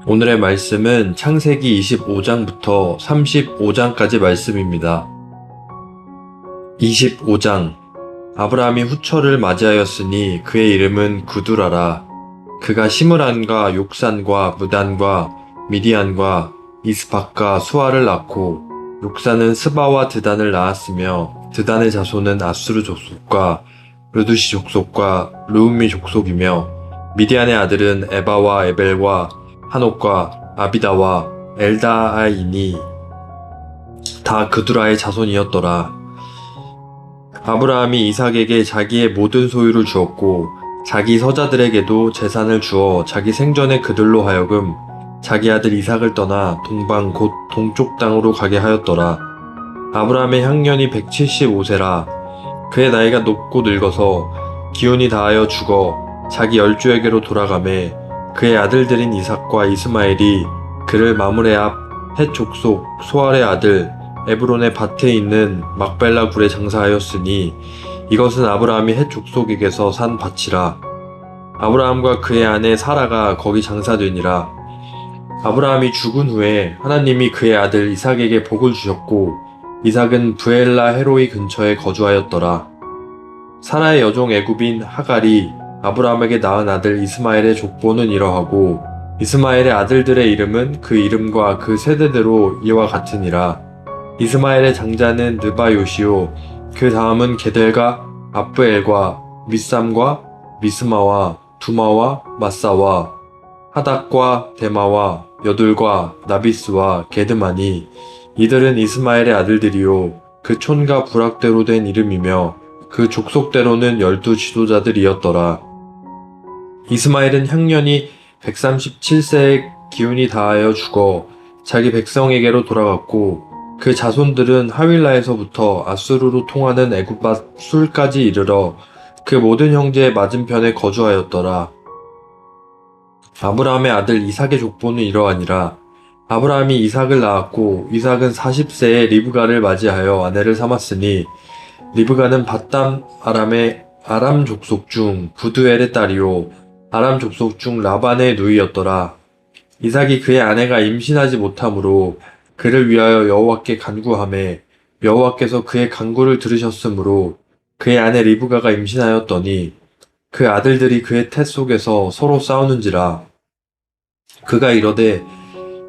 오늘의 말씀은 창세기 25장부터 35장까지 말씀입니다. 25장. 아브라함이 후처를 맞이하였으니 그의 이름은 구두라라. 그가 시므란과 욕산과 무단과 미디안과 이스박과 수아를 낳고, 욕산은 스바와 드단을 낳았으며 드단의 자손은 아수르 족속과 르두시 족속과 르움미 족속이며, 미디안의 아들은 에바와 에벨과 한옥과 아비다와 엘다아이니 다 그두라의 자손이었더라. 아브라함이 이삭에게 자기의 모든 소유를 주었고, 자기 서자들에게도 재산을 주어 자기 생전에 그들로 하여금 자기 아들 이삭을 떠나 동방 곧 동쪽 땅으로 가게 하였더라. 아브라함의 향년이 175세라. 그의 나이가 높고 늙어서 기운이 다하여 죽어 자기 열조에게로 돌아가매, 그의 아들들인 이삭과 이스마엘이 그를 마므레 앞 헷 족속 소알의 아들 에브론의 밭에 있는 막벨라 굴에 장사하였으니, 이것은 아브라함이 헷 족속에게서 산 밭이라. 아브라함과 그의 아내 사라가 거기 장사되니라. 아브라함이 죽은 후에 하나님이 그의 아들 이삭에게 복을 주셨고, 이삭은 브엘라 헤로이 근처에 거주하였더라. 사라의 여종 애굽인 하갈이 아브라함에게 낳은 아들 이스마엘의 족보는 이러하고, 이스마엘의 아들들의 이름은 그 이름과 그 세대대로 이와 같으니라. 이스마엘의 장자는 느바요시오, 그 다음은 게델과 아브엘과 윗삼과 미스마와 두마와 마사와 하닥과 데마와 여둘과 나비스와 게드마니, 이들은 이스마엘의 아들들이요 그 촌과 부락대로 된 이름이며 그 족속대로는 12 지도자들이었더라. 이스마엘은 향년이 137세에 기운이 다하여 죽어 자기 백성에게로 돌아갔고, 그 자손들은 하윌라에서부터 아수르로 통하는 애굽밭 술까지 이르러 그 모든 형제의 맞은편에 거주하였더라. 아브라함의 아들 이삭의 족보는 이러하니라. 아브라함이 이삭을 낳았고, 이삭은 40세에 리브가를 맞이하여 아내를 삼았으니, 리브가는 밧담 아람의 아람 족속 중 부두엘의 딸이요 아람 족속 중 라반의 누이였더라. 이삭이 그의 아내가 임신하지 못하므로 그를 위하여 여호와께 간구하매, 여호와께서 그의 간구를 들으셨으므로 그의 아내 리브가가 임신하였더니, 그 아들들이 그의 태 속에서 서로 싸우는지라. 그가 이르되,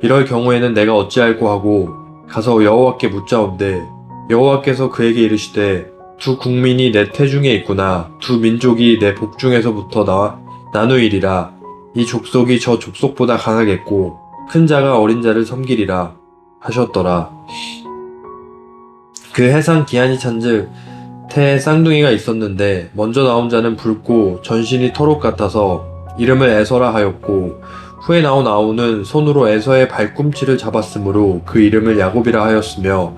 이럴 경우에는 내가 어찌할꼬 하고 가서 여호와께 묻자온대, 여호와께서 그에게 이르시되, 두 국민이 내 태중에 있구나. 두 민족이 내 복중에서부터 나누이리라. 이 족속이 저 족속보다 강하겠고 큰 자가 어린 자를 섬기리라 하셨더라. 그 해상 기한이 찬즉 태에 쌍둥이가 있었는데, 먼저 나온 자는 붉고 전신이 터록 같아서 이름을 에서라 하였고, 후에 나온 아우는 손으로 에서의 발꿈치를 잡았으므로 그 이름을 야곱이라 하였으며,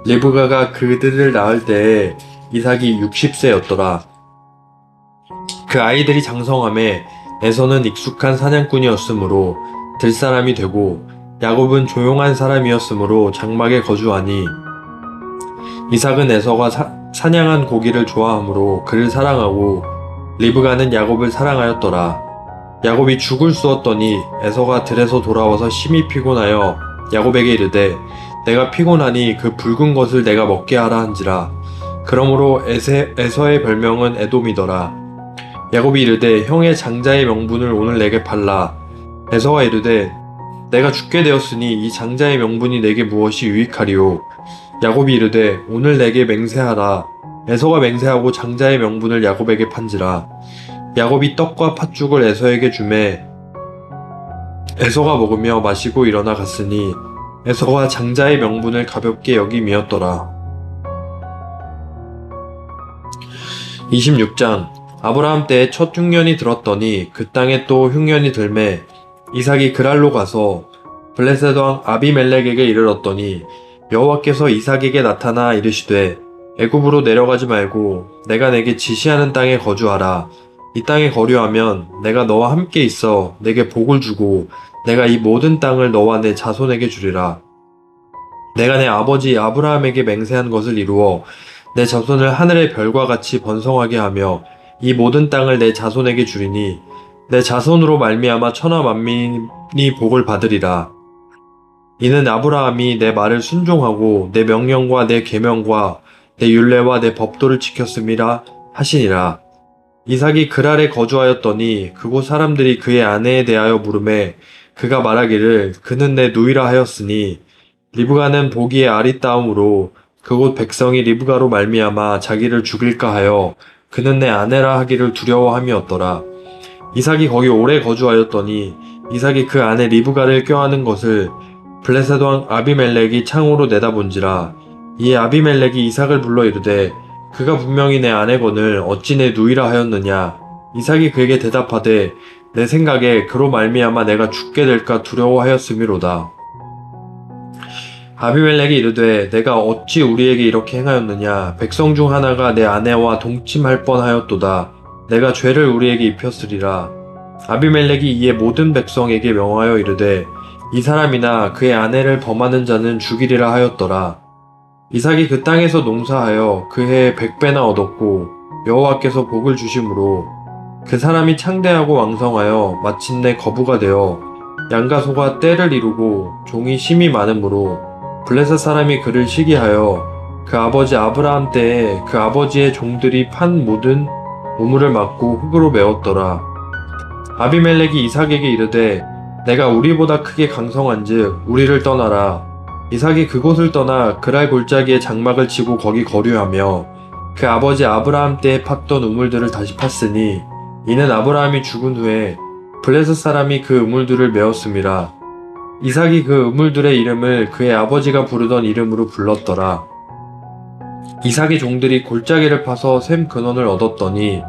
리브가가 그들을 낳을 때에 이삭이 60세였더라. 그 아이들이 장성함에 에서는 익숙한 사냥꾼이었으므로 들사람이 되고, 야곱은 조용한 사람이었으므로 장막에 거주하니, 이삭은 에서가 사냥한 고기를 좋아하므로 그를 사랑하고, 리브가는 야곱을 사랑하였더라. 야곱이 죽을 쑤었더니 에서가 들에서 돌아와서 심히 피곤하여 야곱에게 이르되, 내가 피곤하니 그 붉은 것을 내가 먹게 하라 한지라. 그러므로 에서의 별명은 에돔이더라. 야곱이 이르되, 형의 장자의 명분을 오늘 내게 팔라. 에서가 이르되, 내가 죽게 되었으니 이 장자의 명분이 내게 무엇이 유익하리요. 야곱이 이르되, 오늘 내게 맹세하라. 에서가 맹세하고 장자의 명분을 야곱에게 판지라. 야곱이 떡과 팥죽을 에서에게 주매, 에서가 먹으며 마시고 일어나 갔으니, 에서가 장자의 명분을 가볍게 여김이었더라. 26장. 아브라함 때에 첫 흉년이 들었더니 그 땅에 또 흉년이 들매, 이삭이 그랄로 가서 블레셋 왕 아비멜렉에게 이르렀더니, 여호와께서 이삭에게 나타나 이르시되, 애굽으로 내려가지 말고 내가 내게 지시하는 땅에 거주하라. 이 땅에 거류하면 내가 너와 함께 있어 내게 복을 주고, 내가 이 모든 땅을 너와 내 자손에게 주리라. 내가 내 아버지 아브라함에게 맹세한 것을 이루어 내 자손을 하늘의 별과 같이 번성하게 하며 이 모든 땅을 내 자손에게 주리니, 내 자손으로 말미암아 천하 만민이 복을 받으리라. 이는 아브라함이 내 말을 순종하고 내 명령과 내 계명과 내 율례와 내 법도를 지켰음이라 하시니라. 이삭이 그랄에 거주하였더니 그곳 사람들이 그의 아내에 대하여 물음에 그가 말하기를 그는 내 누이라 하였으니 리브가는 보기에 아리따움으로 그곳 백성이 리브가로 말미암아 자기를 죽일까 하여 그는 내 아내라 하기를 두려워함이었더라. 이삭이 거기 오래 거주하였더니 이삭이 그 아내 리브가를 껴안은 것을 블레셋 왕 아비멜렉이 창으로 내다본지라. 이에 아비멜렉이 이삭을 불러 이르되 그가 분명히 내 아내거늘 어찌 내 누이라 하였느냐. 이삭이 그에게 대답하되 내 생각에 그로 말미암아 내가 죽게 될까 두려워하였음이로다. 아비멜렉이 이르되 내가 어찌 우리에게 이렇게 행하였느냐. 백성 중 하나가 내 아내와 동침할 뻔하였도다. 내가 죄를 우리에게 입혔으리라. 아비멜렉이 이에 모든 백성에게 명하여 이르되 이 사람이나 그의 아내를 범하는 자는 죽이리라 하였더라. 이삭이 그 땅에서 농사하여 그 해에 100배나 얻었고 여호와께서 복을 주심으로 그 사람이 창대하고 왕성하여 마침내 거부가 되어 양과 소가 떼를 이루고 종이 심이 많으므로 블레셋 사람이 그를 시기하여 그 아버지 아브라함 때에 그 아버지의 종들이 판 모든 우물을 막고 흙으로 메웠더라. 아비멜렉이 이삭에게 이르되 내가 우리보다 크게 강성한즉 우리를 떠나라. 이삭이 그곳을 떠나 그랄 골짜기에 장막을 치고 거기 거류하며 그 아버지 아브라함 때에 팠던 우물들을 다시 팠으니 이는 아브라함이 죽은 후에 블레셋 사람이 그 우물들을 메었음이라. 이삭이 그 우물들의 이름을 그의 아버지가 부르던 이름으로 불렀더라. 이삭의 종들이 골짜기를 파서 샘 근원을 얻었더니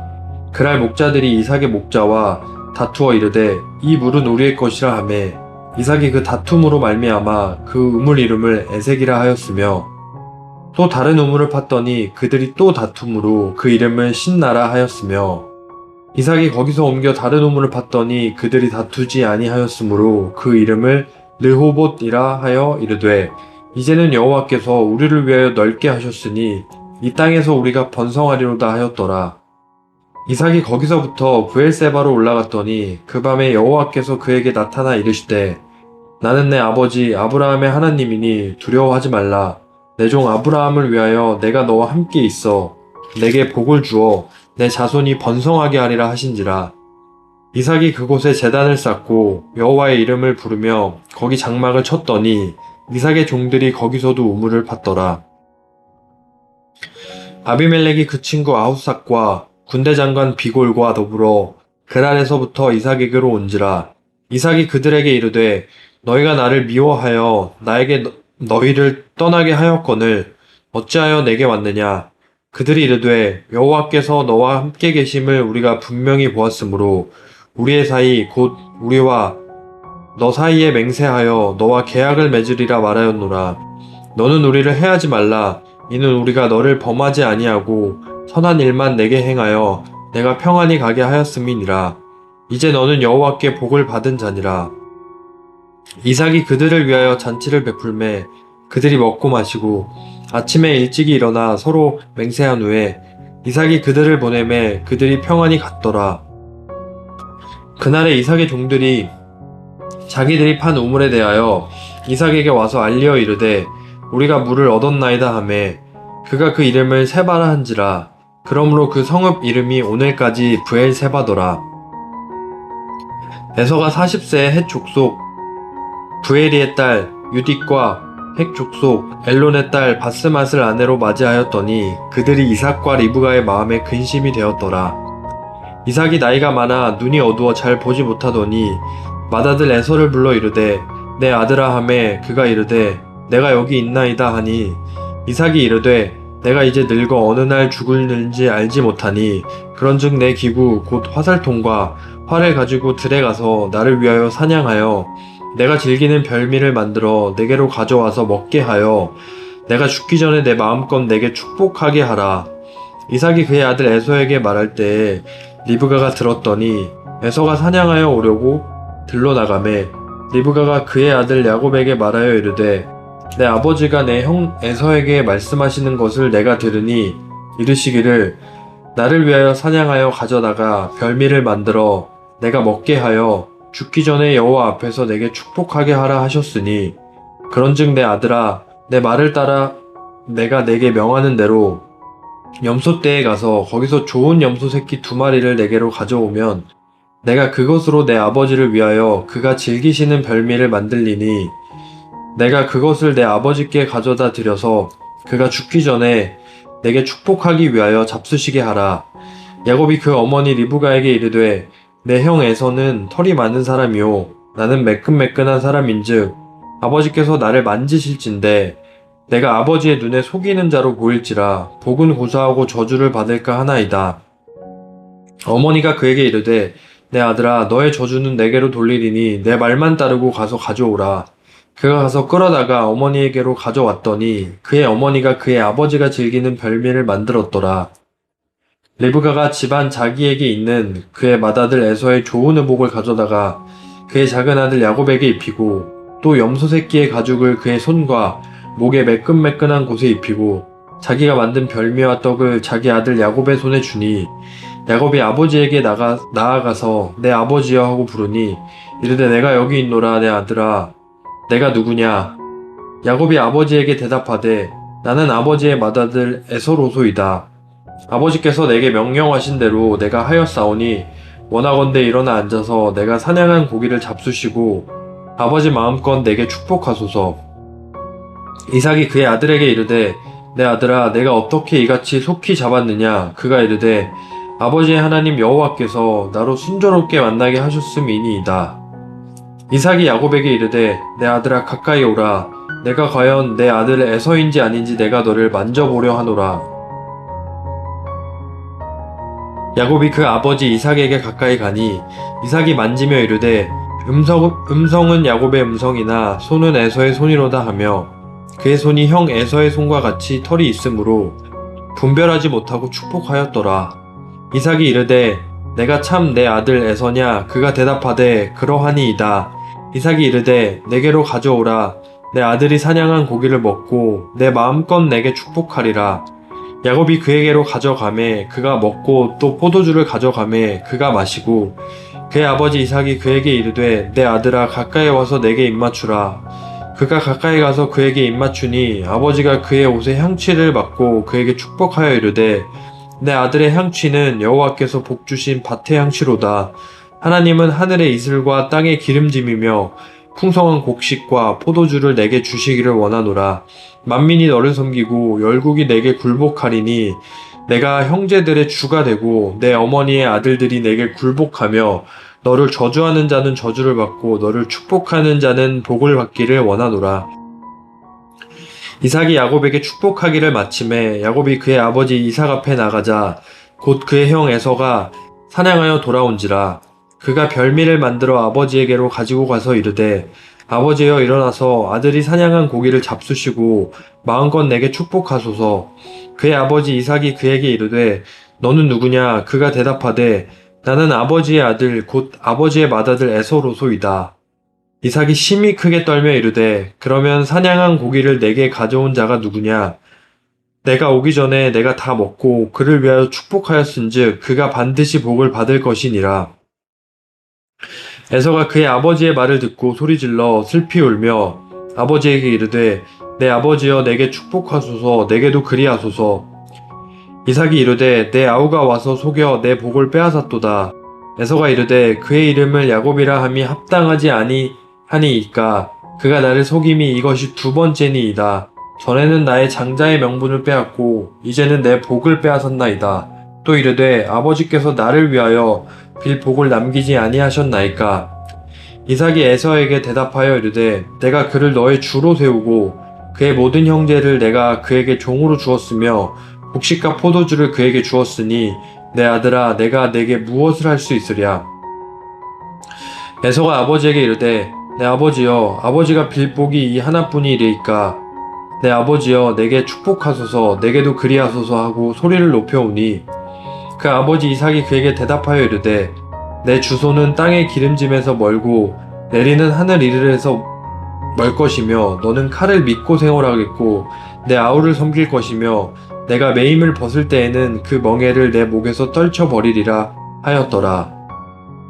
그랄 목자들이 이삭의 목자와 다투어 이르되 이 물은 우리의 것이라 하매 이삭이 그 다툼으로 말미암아 그 우물 이름을 에색이라 하였으며 또 다른 우물을 팠더니 그들이 또 다툼으로 그 이름을 신나라 하였으며 이삭이 거기서 옮겨 다른 우물을 팠더니 그들이 다투지 아니하였으므로 그 이름을 르호봇이라 하여 이르되 이제는 여호와께서 우리를 위하여 넓게 하셨으니 이 땅에서 우리가 번성하리로다 하였더라. 이삭이 거기서부터 브엘세바로 올라갔더니 그 밤에 여호와께서 그에게 나타나 이르시되 나는 내 아버지 아브라함의 하나님이니 두려워하지 말라. 내 종 아브라함을 위하여 내가 너와 함께 있어 내게 복을 주어 내 자손이 번성하게 하리라 하신지라. 이삭이 그곳에 제단을 쌓고 여호와의 이름을 부르며 거기 장막을 쳤더니 이삭의 종들이 거기서도 우물을 팠더라. 아비멜렉이 그 친구 아후삭과 군대 장관 비골과 더불어 그랄에서부터 이삭에게로 온지라. 이삭이 그들에게 이르되 너희가 나를 미워하여 나에게 너희를 떠나게 하였거늘 어찌하여 내게 왔느냐. 그들이 이르되 여호와께서 너와 함께 계심을 우리가 분명히 보았으므로 우리의 사이 곧 우리와 너 사이에 맹세하여 너와 계약을 맺으리라 말하였노라. 너는 우리를 해하지 말라. 이는 우리가 너를 범하지 아니하고 선한 일만 내게 행하여 내가 평안히 가게 하였음이니라. 이제 너는 여호와께 복을 받은 자니라. 이삭이 그들을 위하여 잔치를 베풀매 그들이 먹고 마시고 아침에 일찍이 일어나 서로 맹세한 후에 이삭이 그들을 보내매 그들이 평안히 갔더라. 그날에 이삭의 종들이 자기들이 판 우물에 대하여 이삭에게 와서 알리어 이르되 우리가 물을 얻었나이다 하매 그가 그 이름을 세바라 한지라. 그러므로 그 성읍 이름이 오늘까지 브엘세바더라. 에서가 40세에 헷 족속 부에리의 딸 유딕과 헷 족속 엘론의 딸 바스맛을 아내로 맞이하였더니 그들이 이삭과 리브가의 마음에 근심이 되었더라. 이삭이 나이가 많아 눈이 어두워 잘 보지 못하더니 맏아들 에서를 불러 이르되 내 아들아 하매 그가 이르되 내가 여기 있나이다 하니 이삭이 이르되 내가 이제 늙어 어느 날 죽을는지 알지 못하니 그런즉 내 기구 곧 화살통과 활을 가지고 들에 가서 나를 위하여 사냥하여 내가 즐기는 별미를 만들어 내게로 가져와서 먹게 하여 내가 죽기 전에 내 마음껏 내게 축복하게 하라. 이삭이 그의 아들 에서에게 말할 때에 리브가가 들었더니 에서가 사냥하여 오려고 들러 나가매 리브가가 그의 아들 야곱에게 말하여 이르되 내 아버지가 내 형 에서에게 말씀하시는 것을 내가 들으니 이르시기를 나를 위하여 사냥하여 가져다가 별미를 만들어 내가 먹게 하여 죽기 전에 여호와 앞에서 내게 축복하게 하라 하셨으니 그런즉 내 아들아 내 말을 따라 내가 내게 명하는 대로 염소떼에 가서 거기서 좋은 염소 새끼 2마리를 내게로 가져오면 내가 그것으로 내 아버지를 위하여 그가 즐기시는 별미를 만들리니 내가 그것을 내 아버지께 가져다 드려서 그가 죽기 전에 내게 축복하기 위하여 잡수시게 하라. 야곱이 그 어머니 리브가에게 이르되 내 형 에서는 털이 많은 사람이요 나는 매끈매끈한 사람인즉 아버지께서 나를 만지실진데 내가 아버지의 눈에 속이는 자로 보일지라 복은 고사하고 저주를 받을까 하나이다. 어머니가 그에게 이르되 내 아들아 너의 저주는 내게로 돌리리니 내 말만 따르고 가서 가져오라. 그가 가서 끌어다가 어머니에게로 가져왔더니 그의 어머니가 그의 아버지가 즐기는 별미를 만들었더라. 리브가가 집안 자기에게 있는 그의 맏아들 에서의 좋은 의복을 가져다가 그의 작은 아들 야곱에게 입히고 또 염소 새끼의 가죽을 그의 손과 목에 매끈매끈한 곳에 입히고 자기가 만든 별미와 떡을 자기 아들 야곱의 손에 주니 야곱이 아버지에게 나아가서 내 아버지여 하고 부르니 이르되 내가 여기 있노라 내 아들아 내가 누구냐? 야곱이 아버지에게 대답하되 나는 아버지의 맏아들 에서로소이다. 아버지께서 내게 명령하신 대로 내가 하였사오니 원하건대 일어나 앉아서 내가 사냥한 고기를 잡수시고 아버지 마음껏 내게 축복하소서. 이삭이 그의 아들에게 이르되 내 아들아 내가 어떻게 이같이 속히 잡았느냐? 그가 이르되 아버지의 하나님 여호와께서 나로 순조롭게 만나게 하셨음이니이다. 이삭이 야곱에게 이르되 내 아들아 가까이 오라. 내가 과연 내 아들 에서인지 아닌지 내가 너를 만져보려 하노라. 야곱이 그 아버지 이삭에게 가까이 가니 이삭이 만지며 이르되 음성은 야곱의 음성이나 손은 에서의 손이로다 하며 그의 손이 형 에서의 손과 같이 털이 있으므로 분별하지 못하고 축복하였더라. 이삭이 이르되 내가 참 내 아들 에서냐? 그가 대답하되 그러하니이다. 이삭이 이르되 내게로 가져오라. 내 아들이 사냥한 고기를 먹고 내 마음껏 내게 축복하리라. 야곱이 그에게로 가져가매 그가 먹고 또 포도주를 가져가매 그가 마시고 그의 아버지 이삭이 그에게 이르되 내 아들아 가까이 와서 내게 입맞추라. 그가 가까이 가서 그에게 입맞추니 아버지가 그의 옷에 향취를 맡고 그에게 축복하여 이르되 내 아들의 향취는 여호와께서 복주신 밭의 향취로다. 하나님은 하늘의 이슬과 땅의 기름짐이며 풍성한 곡식과 포도주를 내게 주시기를 원하노라. 만민이 너를 섬기고 열국이 내게 굴복하리니 내가 형제들의 주가 되고 내 어머니의 아들들이 내게 굴복하며 너를 저주하는 자는 저주를 받고 너를 축복하는 자는 복을 받기를 원하노라. 이삭이 야곱에게 축복하기를 마침에 야곱이 그의 아버지 이삭 앞에 나가자 곧 그의 형 에서가 사냥하여 돌아온지라. 그가 별미를 만들어 아버지에게로 가지고 가서 이르되 아버지여 일어나서 아들이 사냥한 고기를 잡수시고 마음껏 내게 축복하소서. 그의 아버지 이삭이 그에게 이르되 너는 누구냐? 그가 대답하되 나는 아버지의 아들 곧 아버지의 맏아들 에서로소이다. 이삭이 심히 크게 떨며 이르되 그러면 사냥한 고기를 내게 가져온 자가 누구냐? 내가 오기 전에 내가 다 먹고 그를 위하여 축복하였은즉 그가 반드시 복을 받을 것이니라. 에서가 그의 아버지의 말을 듣고 소리질러 슬피 울며 아버지에게 이르되 내 아버지여 내게 축복하소서. 내게도 그리하소서. 이삭이 이르되 내 아우가 와서 속여 내 복을 빼앗았도다. 에서가 이르되 그의 이름을 야곱이라 함이 합당하지 아니하니이까 그가 나를 속임이 이것이 2번째니이다. 전에는 나의 장자의 명분을 빼앗고 이제는 내 복을 빼앗았나이다. 또 이르되 아버지께서 나를 위하여 빌 복을 남기지 아니하셨나이까. 이삭이 에서에게 대답하여 이르되 내가 그를 너의 주로 세우고 그의 모든 형제를 내가 그에게 종으로 주었으며 곡식과 포도주를 그에게 주었으니 내 아들아 내가 내게 무엇을 할 수 있으랴. 에서가 아버지에게 이르되 내 아버지여 아버지가 빌 복이 이 하나뿐이리이까. 내 아버지여 내게 축복하소서. 내게도 그리하소서 하고 소리를 높여오니 그 아버지 이삭이 그에게 대답하여 이르되 내 주소는 땅의 기름짐에서 멀고 내리는 하늘 이르에서 멀 것이며 너는 칼을 믿고 생활하겠고 내 아우를 섬길 것이며 내가 매임을 벗을 때에는 그 멍에를 내 목에서 떨쳐버리리라 하였더라.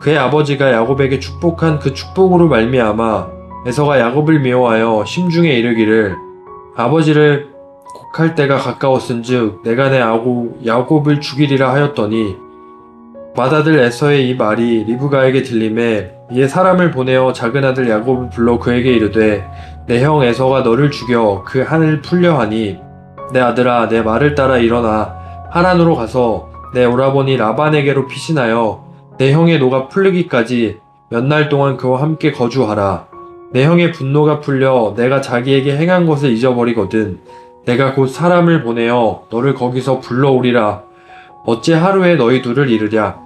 그의 아버지가 야곱에게 축복한 그 축복으로 말미암아 에서가 야곱을 미워하여 심중에 이르기를 아버지를 곡할 때가 가까웠은즉 내가 내 아고 야곱을 죽이리라 하였더니 맏아들 에서의 이 말이 리브가에게 들림에 이에 사람을 보내어 작은 아들 야곱을 불러 그에게 이르되 내 형 에서가 너를 죽여 그 한을 풀려 하니 내 아들아 내 말을 따라 일어나 하란으로 가서 내 오라버니 라반에게로 피신하여 내 형의 노가 풀리기까지 몇 날 동안 그와 함께 거주하라. 내 형의 분노가 풀려 내가 자기에게 행한 것을 잊어버리거든 내가 곧 사람을 보내어 너를 거기서 불러오리라. 어찌 하루에 너희 둘을 이르랴.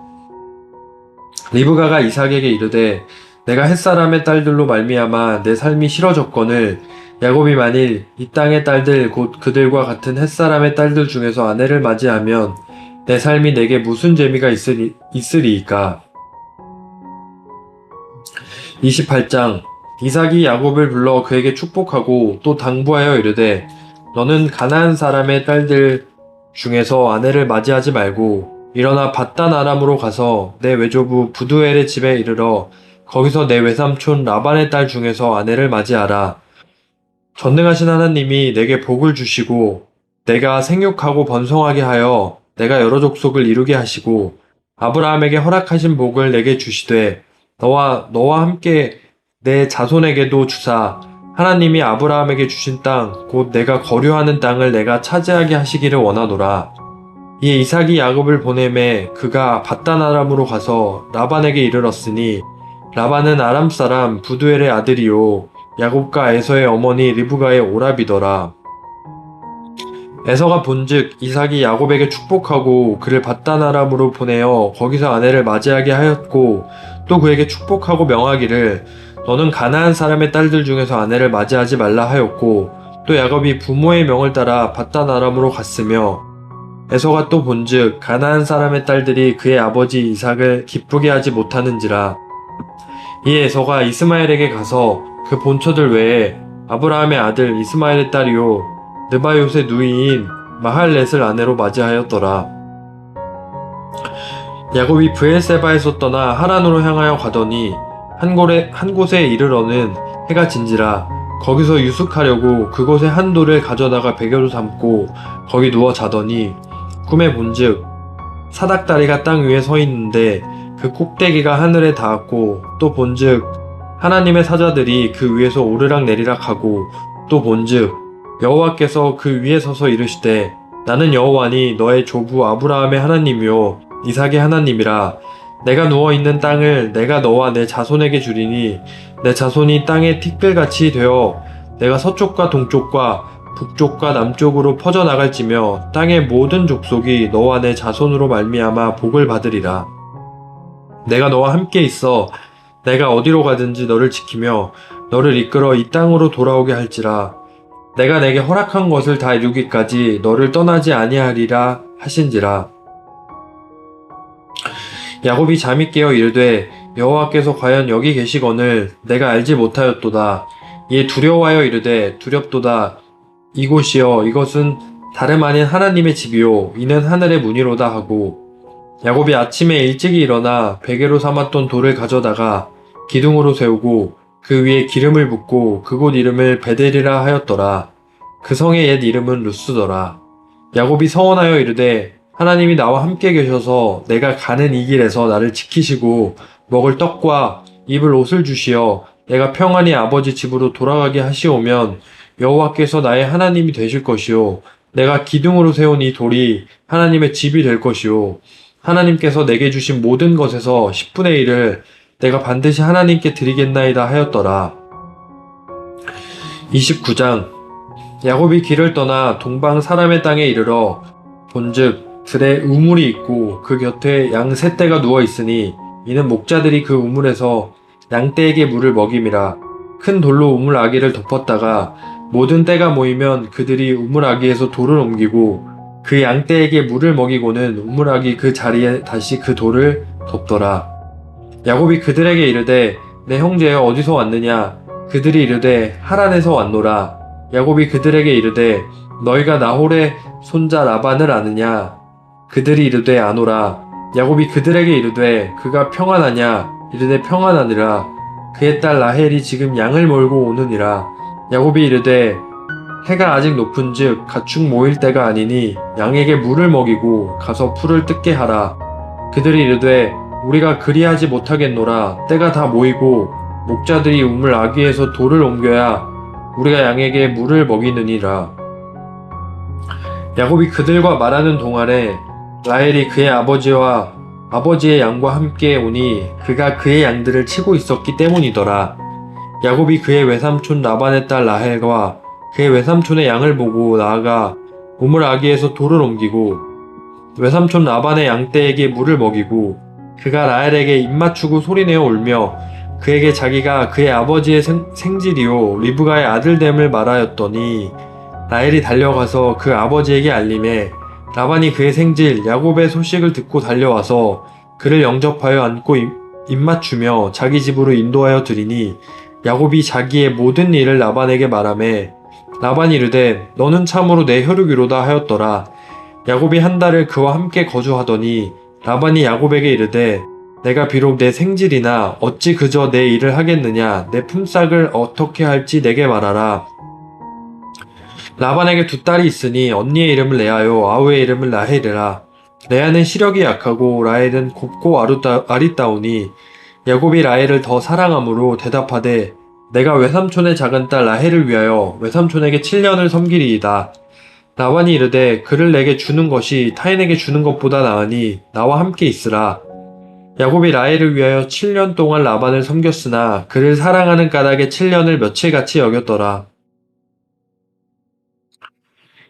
리브가가 이삭에게 이르되 내가 햇사람의 딸들로 말미암아 내 삶이 싫어졌거늘 야곱이 만일 이 땅의 딸들 곧 그들과 같은 햇사람의 딸들 중에서 아내를 맞이하면 내 삶이 내게 무슨 재미가 있으리이까. 28장 이삭이 야곱을 불러 그에게 축복하고 또 당부하여 이르되 너는 가나안 사람의 딸들 중에서 아내를 맞이하지 말고 일어나 밧단 아람으로 가서 내 외조부 부두엘의 집에 이르러 거기서 내 외삼촌 라반의 딸 중에서 아내를 맞이하라. 전능하신 하나님이 내게 복을 주시고 내가 생육하고 번성하게 하여 내가 여러 족속을 이루게 하시고 아브라함에게 허락하신 복을 내게 주시되 너와 함께 내 자손에게도 주사 하나님이 아브라함에게 주신 땅 곧 내가 거류하는 땅을 내가 차지하게 하시기를 원하노라. 이에 이삭이 야곱을 보내매 그가 밧단 아람으로 가서 라반에게 이르렀으니 라반은 아람 사람 부두엘의 아들이요 야곱과 에서의 어머니 리브가의 오라비더라. 에서가 본즉 이삭이 야곱에게 축복하고 그를 밧단 아람으로 보내어 거기서 아내를 맞이하게 하였고 또 그에게 축복하고 명하기를 너는 가나안 사람의 딸들 중에서 아내를 맞이하지 말라 하였고 또 야곱이 부모의 명을 따라 밧단 아람으로 갔으며 에서가 또 본즉 가나안 사람의 딸들이 그의 아버지 이삭을 기쁘게 하지 못하는지라. 이에 에서가 이스마엘에게 가서 그 본처들 외에 아브라함의 아들 이스마엘의 딸이요 느바요의 누이인 마할렛을 아내로 맞이하였더라. 야곱이 브엘세바에서 떠나 하란으로 향하여 가더니 한 곳에 이르러는 해가 진지라. 거기서 유숙하려고 그곳에 한 돌을 가져다가 베개로 삼고 거기 누워 자더니 꿈에 본즉 사닥다리가 땅 위에 서 있는데 그 꼭대기가 하늘에 닿았고 또 본즉 하나님의 사자들이 그 위에서 오르락 내리락 하고 또 본즉 여호와께서 그 위에 서서 이르시되 나는 여호와니 너의 조부 아브라함의 하나님이요 이삭의 하나님이라. 내가 누워있는 땅을 내가 너와 내 자손에게 주리니 내 자손이 땅의 티끌같이 되어 내가 서쪽과 동쪽과 북쪽과 남쪽으로 퍼져나갈지며 땅의 모든 족속이 너와 내 자손으로 말미암아 복을 받으리라. 내가 너와 함께 있어 내가 어디로 가든지 너를 지키며 너를 이끌어 이 땅으로 돌아오게 할지라. 내가 내게 허락한 것을 다 이루기까지 너를 떠나지 아니하리라 하신지라. 야곱이 잠이 깨어 이르되 여호와께서 과연 여기 계시거늘 내가 알지 못하였도다. 이에 두려워하여 이르되 두렵도다. 이곳이여 이것은 다름 아닌 하나님의 집이요 이는 하늘의 문이로다 하고 야곱이 아침에 일찍이 일어나 베개로 삼았던 돌을 가져다가 기둥으로 세우고 그 위에 기름을 붓고 그곳 이름을 베델이라 하였더라. 그 성의 옛 이름은 루스더라. 야곱이 서원하여 이르되 하나님이 나와 함께 계셔서 내가 가는 이 길에서 나를 지키시고 먹을 떡과 입을 옷을 주시어 내가 평안히 아버지 집으로 돌아가게 하시오면 여호와께서 나의 하나님이 되실 것이요 내가 기둥으로 세운 이 돌이 하나님의 집이 될 것이요 하나님께서 내게 주신 모든 것에서 10분의 1을 내가 반드시 하나님께 드리겠나이다 하였더라. 29장 야곱이 길을 떠나 동방 사람의 땅에 이르러 본즉 들에 우물이 있고 그 곁에 양 세 떼가 누워 있으니 이는 목자들이 그 우물에서 양떼에게 물을 먹임이라. 큰 돌로 우물 아기를 덮었다가 모든 떼가 모이면 그들이 우물 아기에서 돌을 옮기고 그 양떼에게 물을 먹이고는 우물 아기 그 자리에 다시 그 돌을 덮더라. 야곱이 그들에게 이르되 내 형제여 어디서 왔느냐. 그들이 이르되 하란에서 왔노라. 야곱이 그들에게 이르되 너희가 나홀의 손자 라반을 아느냐. 그들이 이르되 아노라. 야곱이 그들에게 이르되 그가 평안하냐? 이르되 평안하니라. 그의 딸 라헬이 지금 양을 몰고 오느니라. 야곱이 이르되 해가 아직 높은즉 가축 모일 때가 아니니 양에게 물을 먹이고 가서 풀을 뜯게 하라. 그들이 이르되 우리가 그리하지 못하겠노라. 때가 다 모이고 목자들이 우물 아귀에서 돌을 옮겨야 우리가 양에게 물을 먹이느니라. 야곱이 그들과 말하는 동안에 라헬이 그의 아버지와 아버지의 양과 함께 오니 그가 그의 양들을 치고 있었기 때문이더라. 야곱이 그의 외삼촌 라반의 딸 라헬과 그의 외삼촌의 양을 보고 나아가 우물 아귀에서 돌을 옮기고 외삼촌 라반의 양떼에게 물을 먹이고 그가 라헬에게 입맞추고 소리내어 울며 그에게 자기가 그의 아버지의 생질이요 리브가의 아들됨을 말하였더니 라헬이 달려가서 그 아버지에게 알림해 라반이 그의 생질 야곱의 소식을 듣고 달려와서 그를 영접하여 안고 입맞추며 자기 집으로 인도하여 드리니 야곱이 자기의 모든 일을 라반에게 말하매 라반이 이르되 너는 참으로 내 혈육이로다 하였더라. 야곱이 한 달을 그와 함께 거주하더니 라반이 야곱에게 이르되 내가 비록 내 생질이나 어찌 그저 내 일을 하겠느냐 내 품삯을 어떻게 할지 내게 말하라. 라반에게 두 딸이 있으니 언니의 이름을 레아요 아우의 이름을 라헬이라. 레아는 시력이 약하고 라헬은 곱고 아리따우니 야곱이 라헬을 더 사랑함으로 대답하되 내가 외삼촌의 작은 딸 라헬을 위하여 외삼촌에게 7년을 섬기리이다. 라반이 이르되 그를 내게 주는 것이 타인에게 주는 것보다 나으니 나와 함께 있으라. 야곱이 라헬을 위하여 7년 동안 라반을 섬겼으나 그를 사랑하는 까닭에 7년을 며칠같이 여겼더라.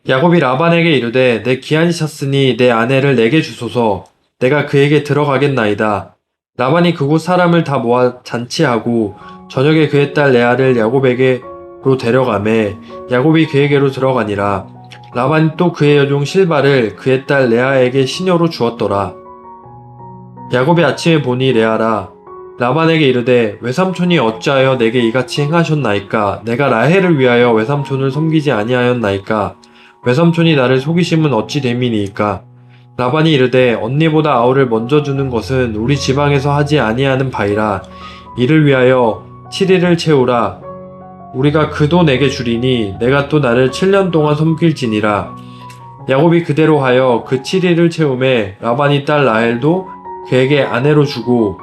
야곱이 라반에게 이르되 내 기한이 찼으니 내 아내를 내게 주소서. 내가 그에게 들어가겠나이다. 라반이 그곳 사람을 다 모아 잔치하고 저녁에 그의 딸 레아를 야곱에게로 데려가매 야곱이 그에게로 들어가니라. 라반이 또 그의 여종 실바를 그의 딸 레아에게 시녀로 주었더라. 야곱이 아침에 보니 레아라. 라반에게 이르되 외삼촌이 어찌하여 내게 이같이 행하셨나이까? 내가 라헬을 위하여 외삼촌을 섬기지 아니하였나이까? 외삼촌이 나를 속이심은 어찌 됨이니이까? 라반이 이르되 언니보다 아우를 먼저 주는 것은 우리 지방에서 하지 아니하는 바이라. 이를 위하여 7일을 채우라. 우리가 그도 내게 주리니 내가 또 나를 7년 동안 섬길지니라. 야곱이 그대로 하여 그 7일을 채우매 라반이 딸 라헬도 그에게 아내로 주고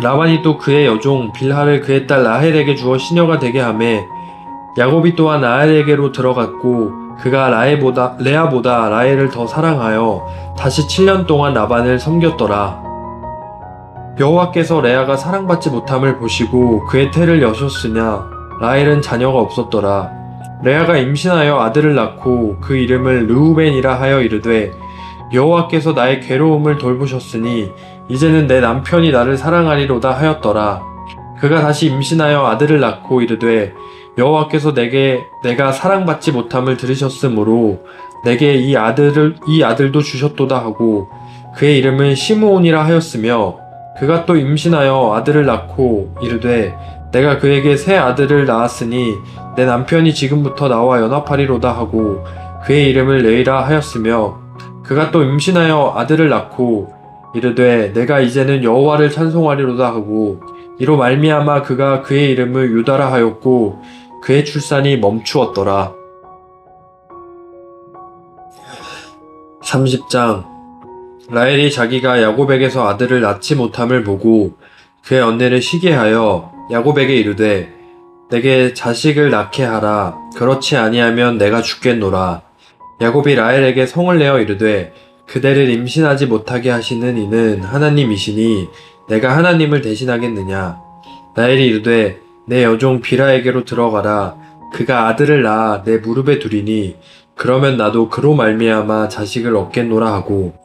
라반이 또 그의 여종 빌하를 그의 딸 라헬에게 주어 시녀가 되게 하매 야곱이 또한 라헬에게로 들어갔고 그가 레아보다 라헬을 더 사랑하여 다시 7년 동안 라반을 섬겼더라. 여호와께서 레아가 사랑받지 못함을 보시고 그의 태를 여셨으냐 라헬은 자녀가 없었더라. 레아가 임신하여 아들을 낳고 그 이름을 르우벤이라 하여 이르되 여호와께서 나의 괴로움을 돌보셨으니 이제는 내 남편이 나를 사랑하리로다 하였더라. 그가 다시 임신하여 아들을 낳고 이르되 여호와께서 내가 사랑받지 못함을 들으셨으므로 내게 이 아들도 주셨도다 하고 그의 이름을 시므온이라 하였으며 그가 또 임신하여 아들을 낳고 이르되 내가 그에게 새 아들을 낳았으니 내 남편이 지금부터 나와 연합하리로다 하고 그의 이름을 레이라 하였으며 그가 또 임신하여 아들을 낳고 이르되 내가 이제는 여호와를 찬송하리로다 하고 이로 말미암아 그가 그의 이름을 유다라 하였고 그의 출산이 멈추었더라. 30장 라헬이 자기가 야곱에게서 아들을 낳지 못함을 보고 그의 언니를 시기하여 야곱에게 이르되 내게 자식을 낳게 하라. 그렇지 아니하면 내가 죽겠노라. 야곱이 라헬에게 성을 내어 이르되 그대를 임신하지 못하게 하시는 이는 하나님이시니 내가 하나님을 대신하겠느냐. 라헬이 이르되 내 여종 빌하에게로 들어가라. 그가 아들을 낳아 내 무릎에 두리니 그러면 나도 그로 말미암아 자식을 얻겠노라 하고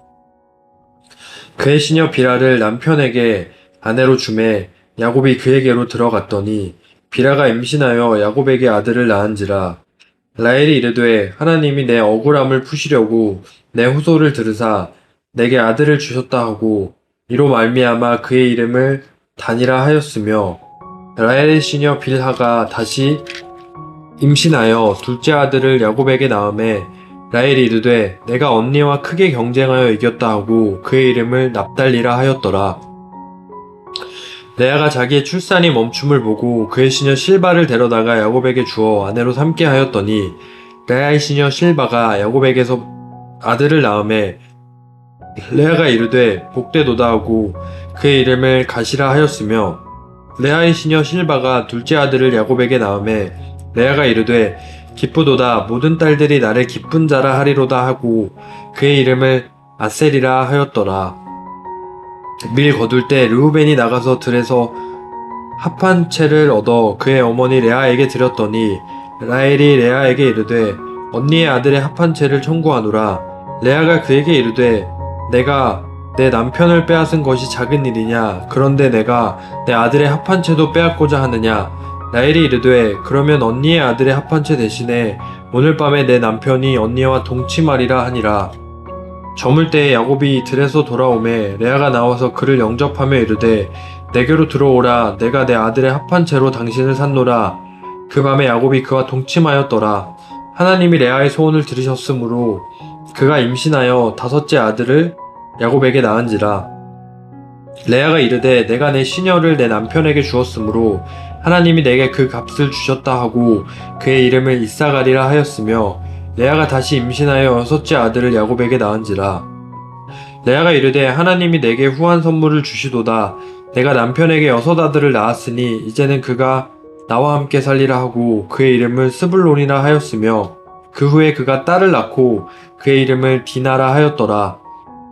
그의 시녀 빌하를 남편에게 아내로 주매 야곱이 그에게로 들어갔더니 빌하가 임신하여 야곱에게 아들을 낳은지라. 라헬이 이르되 하나님이 내 억울함을 푸시려고 내 호소를 들으사 내게 아들을 주셨다 하고 이로 말미암아 그의 이름을 단이라 하였으며 라헬의 시녀 빌하가 다시 임신하여 둘째 아들을 야곱에게 낳음에 라헬이 이르되 내가 언니와 크게 경쟁하여 이겼다 하고 그의 이름을 납달리라 하였더라. 레아가 자기의 출산이 멈춤을 보고 그의 시녀 실바를 데려다가 야곱에게 주어 아내로 삼게 하였더니 레아의 시녀 실바가 야곱에게서 아들을 낳음에 레아가 이르되 복되도다 하고 그의 이름을 가시라 하였으며 레아의 시녀 실바가 둘째 아들을 야곱에게 낳음에 레아가 이르되 기쁘도다 모든 딸들이 나를 기쁜 자라 하리로다 하고 그의 이름을 아셀이라 하였더라. 밀 거둘 때 르우벤이 나가서 들에서 합한 채를 얻어 그의 어머니 레아에게 드렸더니 라헬이 레아에게 이르되 언니의 아들의 합한 채를 청구하노라. 레아가 그에게 이르되 내가 내 남편을 빼앗은 것이 작은 일이냐? 그런데 내가 내 아들의 합한 채도 빼앗고자 하느냐? 라헬이 이르되 그러면 언니의 아들의 합한 채 대신에 오늘 밤에 내 남편이 언니와 동침하리라 하니라. 저물 때에 야곱이 들에서 돌아오매 레아가 나와서 그를 영접하며 이르되 내게로 들어오라. 내가 내 아들의 합한 채로 당신을 샀노라. 그 밤에 야곱이 그와 동침하였더라. 하나님이 레아의 소원을 들으셨으므로 그가 임신하여 다섯째 아들을 야곱에게 낳은지라. 레아가 이르되 내가 내 시녀를 내 남편에게 주었으므로 하나님이 내게 그 값을 주셨다 하고 그의 이름을 이사가리라 하였으며 레아가 다시 임신하여 여섯째 아들을 야곱에게 낳은지라. 레아가 이르되 하나님이 내게 후한 선물을 주시도다. 내가 남편에게 여섯 아들을 낳았으니 이제는 그가 나와 함께 살리라 하고 그의 이름을 스불론이라 하였으며 그 후에 그가 딸을 낳고 그의 이름을 디나라 하였더라.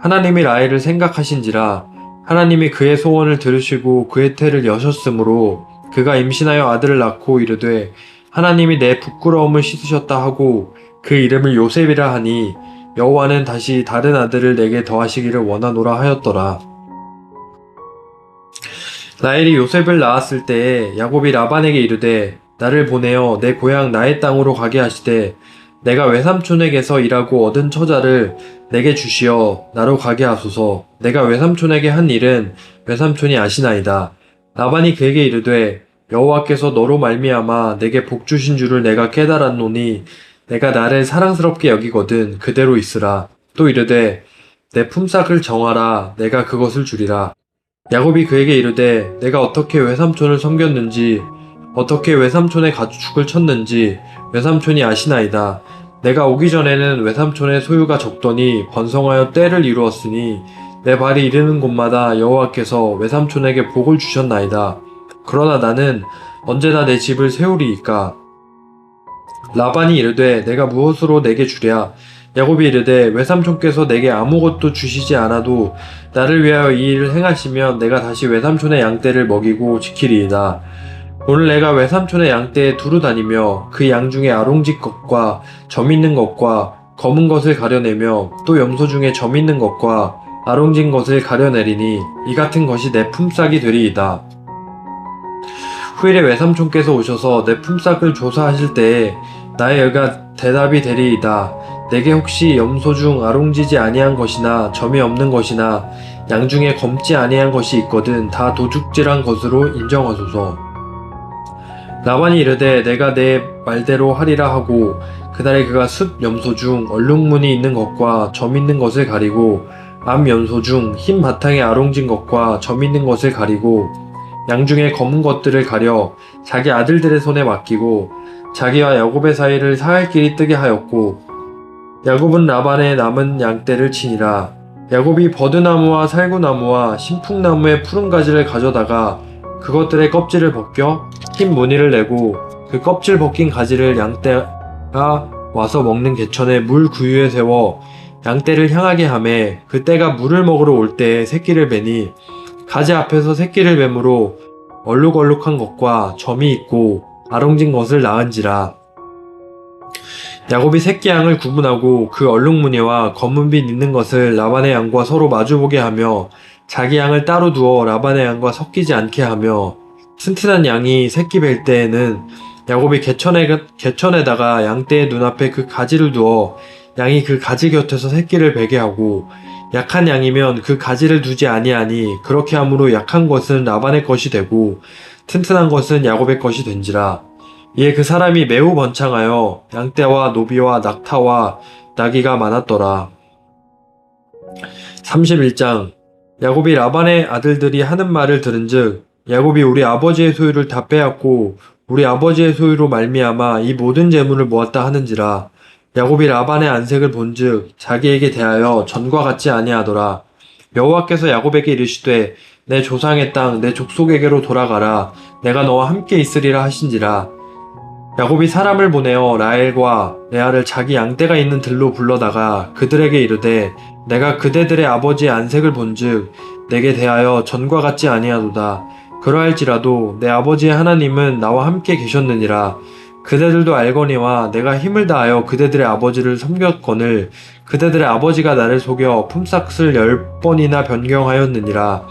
하나님이 라헬을 생각하신지라. 하나님이 그의 소원을 들으시고 그의 태를 여셨으므로 그가 임신하여 아들을 낳고 이르되 하나님이 내 부끄러움을 씻으셨다 하고 그 이름을 요셉이라 하니 여호와는 다시 다른 아들을 내게 더하시기를 원하노라 하였더라. 라헬이 요셉을 낳았을 때에 야곱이 라반에게 이르되 나를 보내어 내 고향 나의 땅으로 가게 하시되 내가 외삼촌에게서 일하고 얻은 처자를 내게 주시어 나로 가게 하소서. 내가 외삼촌에게 한 일은 외삼촌이 아시나이다. 라반이 그에게 이르되 여호와께서 너로 말미암아 내게 복 주신 줄을 내가 깨달았노니 내가 나를 사랑스럽게 여기거든 그대로 있으라. 또 이르되 내 품삯을 정하라. 내가 그것을 주리라. 야곱이 그에게 이르되 내가 어떻게 외삼촌을 섬겼는지 어떻게 외삼촌의 가축을 쳤는지 외삼촌이 아시나이다. 내가 오기 전에는 외삼촌의 소유가 적더니 번성하여 때를 이루었으니 내 발이 이르는 곳마다 여호와께서 외삼촌에게 복을 주셨나이다. 그러나 나는 언제나 내 집을 세우리이까. 라반이 이르되 내가 무엇으로 내게 주랴? 야곱이 이르되 외삼촌께서 내게 아무것도 주시지 않아도 나를 위하여 이 일을 행하시면 내가 다시 외삼촌의 양떼를 먹이고 지키리이다. 오늘 내가 외삼촌의 양떼에 두루 다니며 그 양 중에 아롱짓 것과 점 있는 것과 검은 것을 가려내며 또 염소 중에 점 있는 것과 아롱진 것을 가려내리니 이 같은 것이 내 품삯이 되리이다. 후일에 외삼촌께서 오셔서 내 품삯을 조사하실 때에 나의 여가 대답이 되리이다. 내게 혹시 염소 중 아롱지지 아니한 것이나 점이 없는 것이나 양 중에 검지 아니한 것이 있거든 다 도둑질한 것으로 인정하소서. 라반이 이르되 내가 내 말대로 하리라 하고 그날에 그가 숫 염소 중 얼룩무늬 있는 것과 점 있는 것을 가리고 암 염소 중 흰 바탕에 아롱진 것과 점 있는 것을 가리고 양 중에 검은 것들을 가려 자기 아들들의 손에 맡기고 자기와 야곱의 사이를 사할 길이 뜨게 하였고 야곱은 라반의 남은 양떼를 치니라. 야곱이 버드나무와 살구나무와 신풍나무의 푸른 가지를 가져다가 그것들의 껍질을 벗겨 흰 무늬를 내고 그 껍질 벗긴 가지를 양떼가 와서 먹는 개천의 물 구유에 세워 양떼를 향하게 하매 그 떼가 물을 먹으러 올 때에 새끼를 베니 가지 앞에서 새끼를 뱀으로 얼룩얼룩한 것과 점이 있고 아롱진 것을 낳은지라. 야곱이 새끼 양을 구분하고 그 얼룩무늬와 검은빛 있는 것을 라반의 양과 서로 마주보게 하며 자기 양을 따로 두어 라반의 양과 섞이지 않게 하며 튼튼한 양이 새끼 뵐 때에는 야곱이 개천에다가 양떼의 눈앞에 그 가지를 두어 양이 그 가지 곁에서 새끼를 베게 하고 약한 양이면 그 가지를 두지 아니하니 그렇게 함으로 약한 것은 라반의 것이 되고 튼튼한 것은 야곱의 것이 된지라. 이에 그 사람이 매우 번창하여 양떼와 노비와 낙타와 나귀가 많았더라. 31장. 야곱이 라반의 아들들이 하는 말을 들은즉 야곱이 우리 아버지의 소유를 다 빼앗고 우리 아버지의 소유로 말미암아 이 모든 재물을 모았다 하는지라. 야곱이 라반의 안색을 본즉 자기에게 대하여 전과 같지 아니하더라. 여호와께서 야곱에게 이르시되 내 조상의 땅 내 족속에게로 돌아가라. 내가 너와 함께 있으리라 하신지라. 야곱이 사람을 보내어 라헬과 레아를 자기 양떼가 있는 들로 불러다가 그들에게 이르되 내가 그대들의 아버지의 안색을 본즉 내게 대하여 전과 같지 아니하도다. 그러할지라도 내 아버지의 하나님은 나와 함께 계셨느니라. 그대들도 알거니와 내가 힘을 다하여 그대들의 아버지를 섬겼거늘 그대들의 아버지가 나를 속여 품삯을 10번이나 변경하였느니라.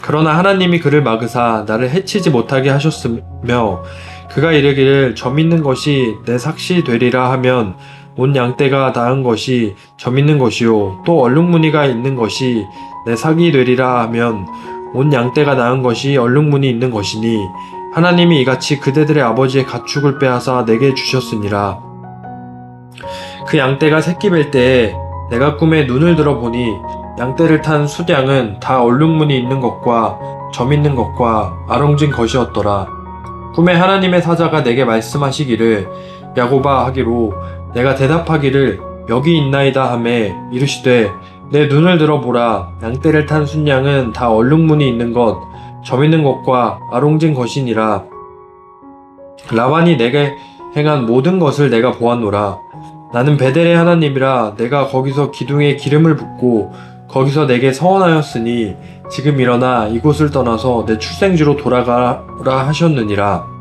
그러나 하나님이 그를 막으사 나를 해치지 못하게 하셨으며 그가 이르기를 점 있는 것이 내 삭시 되리라 하면 온 양떼가 낳은 것이 점 있는 것이요 또 얼룩무늬가 있는 것이 내 삭이 되리라 하면 온 양떼가 낳은 것이 얼룩무늬 있는 것이니 하나님이 이같이 그대들의 아버지의 가축을 빼앗아 내게 주셨으니라. 그 양떼가 새끼 뵐 때에 내가 꿈에 눈을 들어 보니 양떼를 탄 숫양은 다 얼룩무늬 있는 것과 점 있는 것과 아롱진 것이었더라. 꿈에 하나님의 사자가 내게 말씀하시기를 야곱아 하기로 내가 대답하기를 여기 있나이다 하매 이르시되 내 눈을 들어 보라. 양떼를 탄 순양은 다 얼룩무늬 있는 것 점 있는 것과 아롱진 것이니라. 라반이 내게 행한 모든 것을 내가 보았노라. 나는 베델의 하나님이라 내가 거기서 기둥에 기름을 붓고 거기서 내게 서원하였으니 지금 일어나 이곳을 떠나서 내 출생지로 돌아가라 하셨느니라.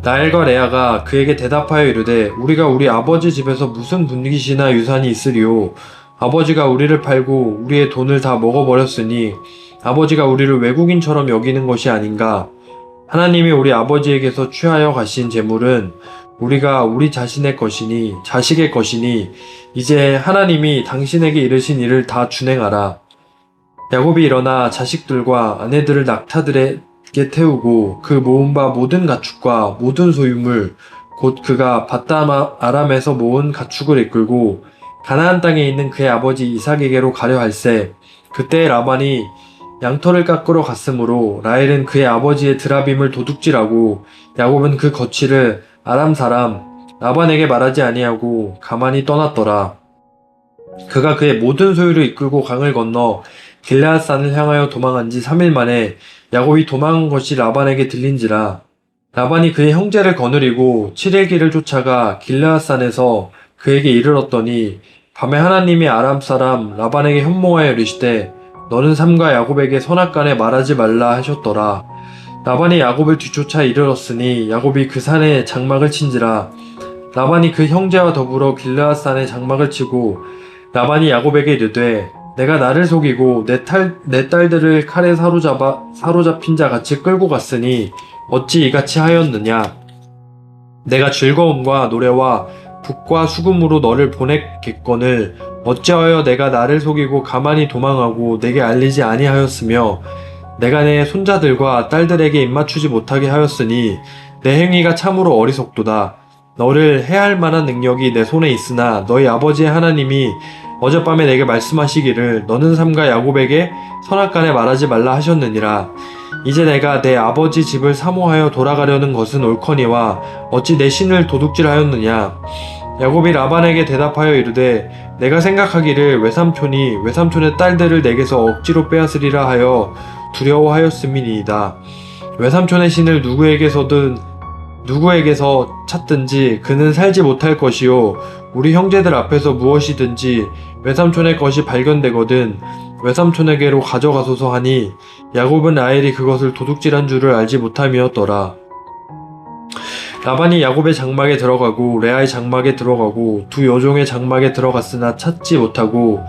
라헬과 레아가 그에게 대답하여 이르되 우리가 우리 아버지 집에서 무슨 분깃이나 유산이 있으리요. 아버지가 우리를 팔고 우리의 돈을 다 먹어버렸으니 아버지가 우리를 외국인처럼 여기는 것이 아닌가. 하나님이 우리 아버지에게서 취하여 가신 재물은 우리가 우리 자신의 것이니 자식의 것이니 이제 하나님이 당신에게 이르신 일을 다 준행하라. 야곱이 일어나 자식들과 아내들을 낙타들에게 태우고 그 모은 바 모든 가축과 모든 소유물 곧 그가 밧담 아람에서 모은 가축을 이끌고 가나안 땅에 있는 그의 아버지 이삭에게로 가려 할세. 그때 라반이 양털을 깎으러 갔으므로 라헬은 그의 아버지의 드라빔을 도둑질하고 야곱은 그 거취를 아람 사람 라반에게 말하지 아니하고 가만히 떠났더라. 그가 그의 모든 소유를 이끌고 강을 건너 길르앗산을 향하여 도망한 지 3일 만에 야곱이 도망한 것이 라반에게 들린지라. 라반이 그의 형제를 거느리고 7일 길을 쫓아가 길르앗산에서 그에게 이르렀더니 밤에 하나님이 아람 사람 라반에게 현몽하여 이르시되 너는 삼가 야곱에게 선악간에 말하지 말라 하셨더라. 라반이 야곱을 뒤쫓아 이르렀으니 야곱이 그 산에 장막을 친지라. 라반이 그 형제와 더불어 길르앗산에 장막을 치고 라반이 야곱에게 이르되 내가 나를 속이고 내 딸들을 칼에 사로잡힌 자 같이 끌고 갔으니 어찌 이같이 하였느냐. 내가 즐거움과 노래와 북과 수금으로 너를 보냈겠거늘 어찌하여 내가 나를 속이고 가만히 도망하고 내게 알리지 아니하였으며 내가 내 손자들과 딸들에게 입맞추지 못하게 하였으니 내 행위가 참으로 어리석도다. 너를 해할 만한 능력이 내 손에 있으나 너희 아버지의 하나님이 어젯밤에 내게 말씀하시기를 너는 삼가 야곱에게 선악간에 말하지 말라 하셨느니라. 이제 내가 내 아버지 집을 사모하여 돌아가려는 것은 옳거니와 어찌 내 신을 도둑질하였느냐. 야곱이 라반에게 대답하여 이르되 내가 생각하기를 외삼촌의 딸들을 내게서 억지로 빼앗으리라 하여 두려워하였음이니이다. 외삼촌의 신을 누구에게서 찾든지 그는 살지 못할 것이요 우리 형제들 앞에서 무엇이든지 외삼촌의 것이 발견되거든 외삼촌에게로 가져가소서 하니 야곱은 라헬이 그것을 도둑질한 줄을 알지 못함이었더라. 라반이 야곱의 장막에 들어가고 레아의 장막에 들어가고 두 여종의 장막에 들어갔으나 찾지 못하고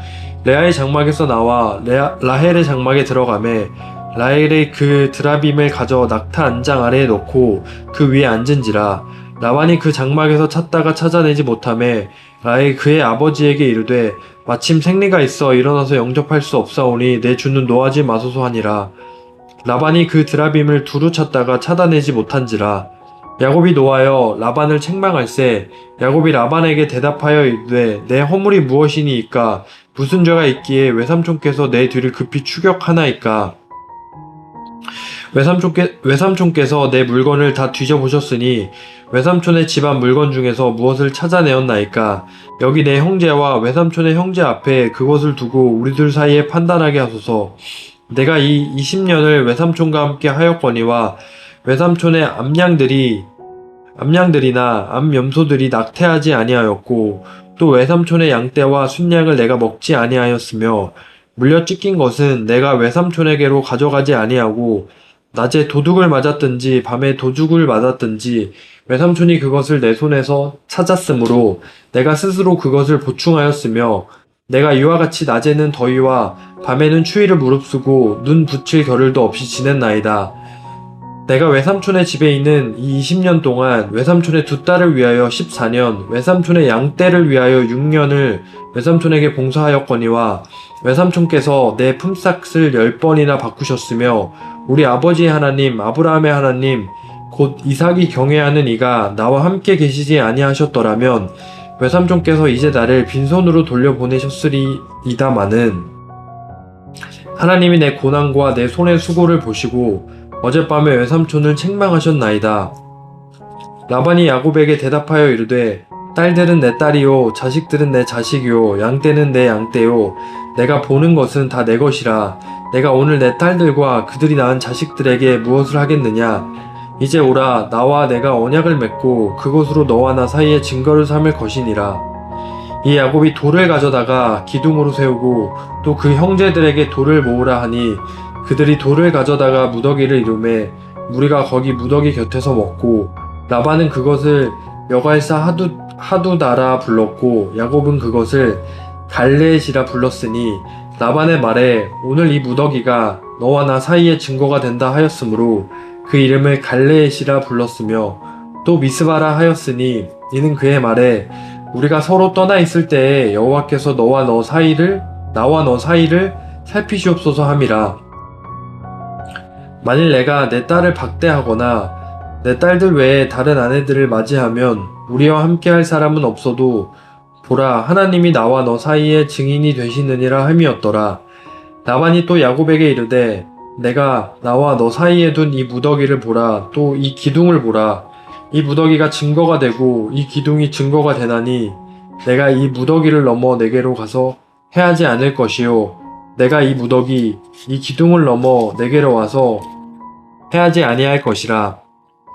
레아의 장막에서 나와 라헬의 장막에 들어가매 라헬의 그 드라빔을 가져 낙타 안장 아래에 넣고 그 위에 앉은지라. 라반이 그 장막에서 찾다가 찾아내지 못하매 라헬 그의 아버지에게 이르되 마침 생리가 있어 일어나서 영접할 수 없사오니 내 주는 노하지 마소서 하니라. 라반이 그 드라빔을 두루 찾다가 찾아내지 못한지라. 야곱이 노하여 라반을 책망할세. 야곱이 라반에게 대답하여 이르되 내 허물이 무엇이니이까? 무슨 죄가 있기에 외삼촌께서 내 뒤를 급히 추격하나이까? 외삼촌께서 내 물건을 다 뒤져보셨으니 외삼촌의 집안 물건 중에서 무엇을 찾아내었나이까? 여기 내 형제와 외삼촌의 형제 앞에 그것을 두고 우리들 사이에 판단하게 하소서. 내가 이 20년을 외삼촌과 함께 하였거니와 외삼촌의 암양들이나 암염소들이 낙태하지 아니하였고 또 외삼촌의 양떼와 순양을 내가 먹지 아니하였으며 물려 찢긴 것은 내가 외삼촌에게로 가져가지 아니하고 낮에 도둑을 맞았든지 밤에 도둑을 맞았든지 외삼촌이 그것을 내 손에서 찾았으므로 내가 스스로 그것을 보충하였으며 내가 이와 같이 낮에는 더위와 밤에는 추위를 무릅쓰고 눈 붙일 겨를도 없이 지냈나이다. 내가 외삼촌의 집에 있는 이 20년 동안 외삼촌의 두 딸을 위하여 14년, 외삼촌의 양떼를 위하여 6년을 외삼촌에게 봉사하였거니와 외삼촌께서 내 품삯을 10번이나 바꾸셨으며 우리 아버지의 하나님, 아브라함의 하나님, 곧 이삭이 경외하는 이가 나와 함께 계시지 아니하셨더라면 외삼촌께서 이제 나를 빈손으로 돌려보내셨으리이다마는 하나님이 내 고난과 내 손의 수고를 보시고 어젯밤에 외삼촌을 책망하셨나이다. 라반이 야곱에게 대답하여 이르되 딸들은 내 딸이요 자식들은 내 자식이요 양떼는 내 양떼요 내가 보는 것은 다 내 것이라. 내가 오늘 내 딸들과 그들이 낳은 자식들에게 무엇을 하겠느냐. 이제 오라. 나와 내가 언약을 맺고 그것으로 너와 나 사이에 증거를 삼을 것이니라. 이 야곱이 돌을 가져다가 기둥으로 세우고 또 그 형제들에게 돌을 모으라 하니 그들이 돌을 가져다가 무더기를 이루매 무리가 거기 무더기 곁에서 먹고 라반은 그것을 여갈사 하두다라 불렀고 야곱은 그것을 갈레엣이라 불렀으니 라반의 말에 오늘 이 무더기가 너와 나 사이의 증거가 된다 하였으므로 그 이름을 갈레엣이라 불렀으며 또 미스바라 하였으니 이는 그의 말에 우리가 서로 떠나 있을 때에 여호와께서 나와 너 사이를 살피시옵소서 함이라. 만일 내가 내 딸을 박대하거나 내 딸들 외에 다른 아내들을 맞이하면 우리와 함께할 사람은 없어도 보라 하나님이 나와 너 사이에 증인이 되시느니라 함이었더라. 라반이 또 야곱에게 이르되 내가 나와 너 사이에 둔 이 무더기를 보라. 또 이 기둥을 보라. 이 무더기가 증거가 되고 이 기둥이 증거가 되나니 내가 이 무더기를 넘어 내게로 가서 해하지 않을 것이요 내가 이 무더기 이 기둥을 넘어 내게로 와서 해하지 아니할 것이라.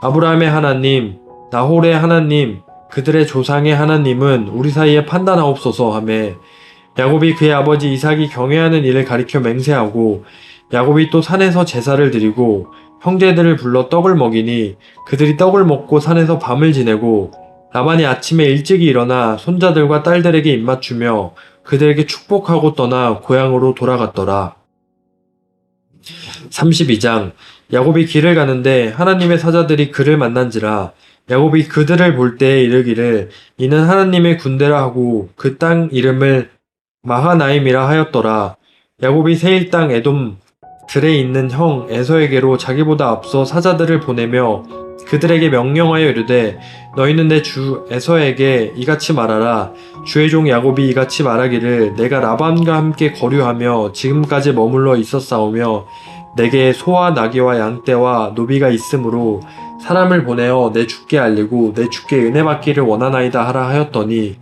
아브라함의 하나님 나홀의 하나님 그들의 조상의 하나님은 우리 사이에 판단하옵소서 하매 야곱이 그의 아버지 이삭이 경외하는 일을 가리켜 맹세하고 야곱이 또 산에서 제사를 드리고 형제들을 불러 떡을 먹이니 그들이 떡을 먹고 산에서 밤을 지내고 라반이 아침에 일찍이 일어나 손자들과 딸들에게 입맞추며 그들에게 축복하고 떠나 고향으로 돌아갔더라. 32장 야곱이 길을 가는데 하나님의 사자들이 그를 만난지라. 야곱이 그들을 볼 때에 이르기를 이는 하나님의 군대라 하고 그 땅 이름을 마하나임이라 하였더라. 야곱이 세일 땅 에돔 들에 있는 형 에서에게로 자기보다 앞서 사자들을 보내며 그들에게 명령하여 이르되 너희는 내 주 에서에게 이같이 말하라. 주의 종 야곱이 이같이 말하기를 내가 라반과 함께 거류하며 지금까지 머물러 있었사오며 내게 소와 나귀와 양떼와 노비가 있으므로 사람을 보내어 내 주께 알리고 내 주께 은혜 받기를 원하나이다 하라 하였더니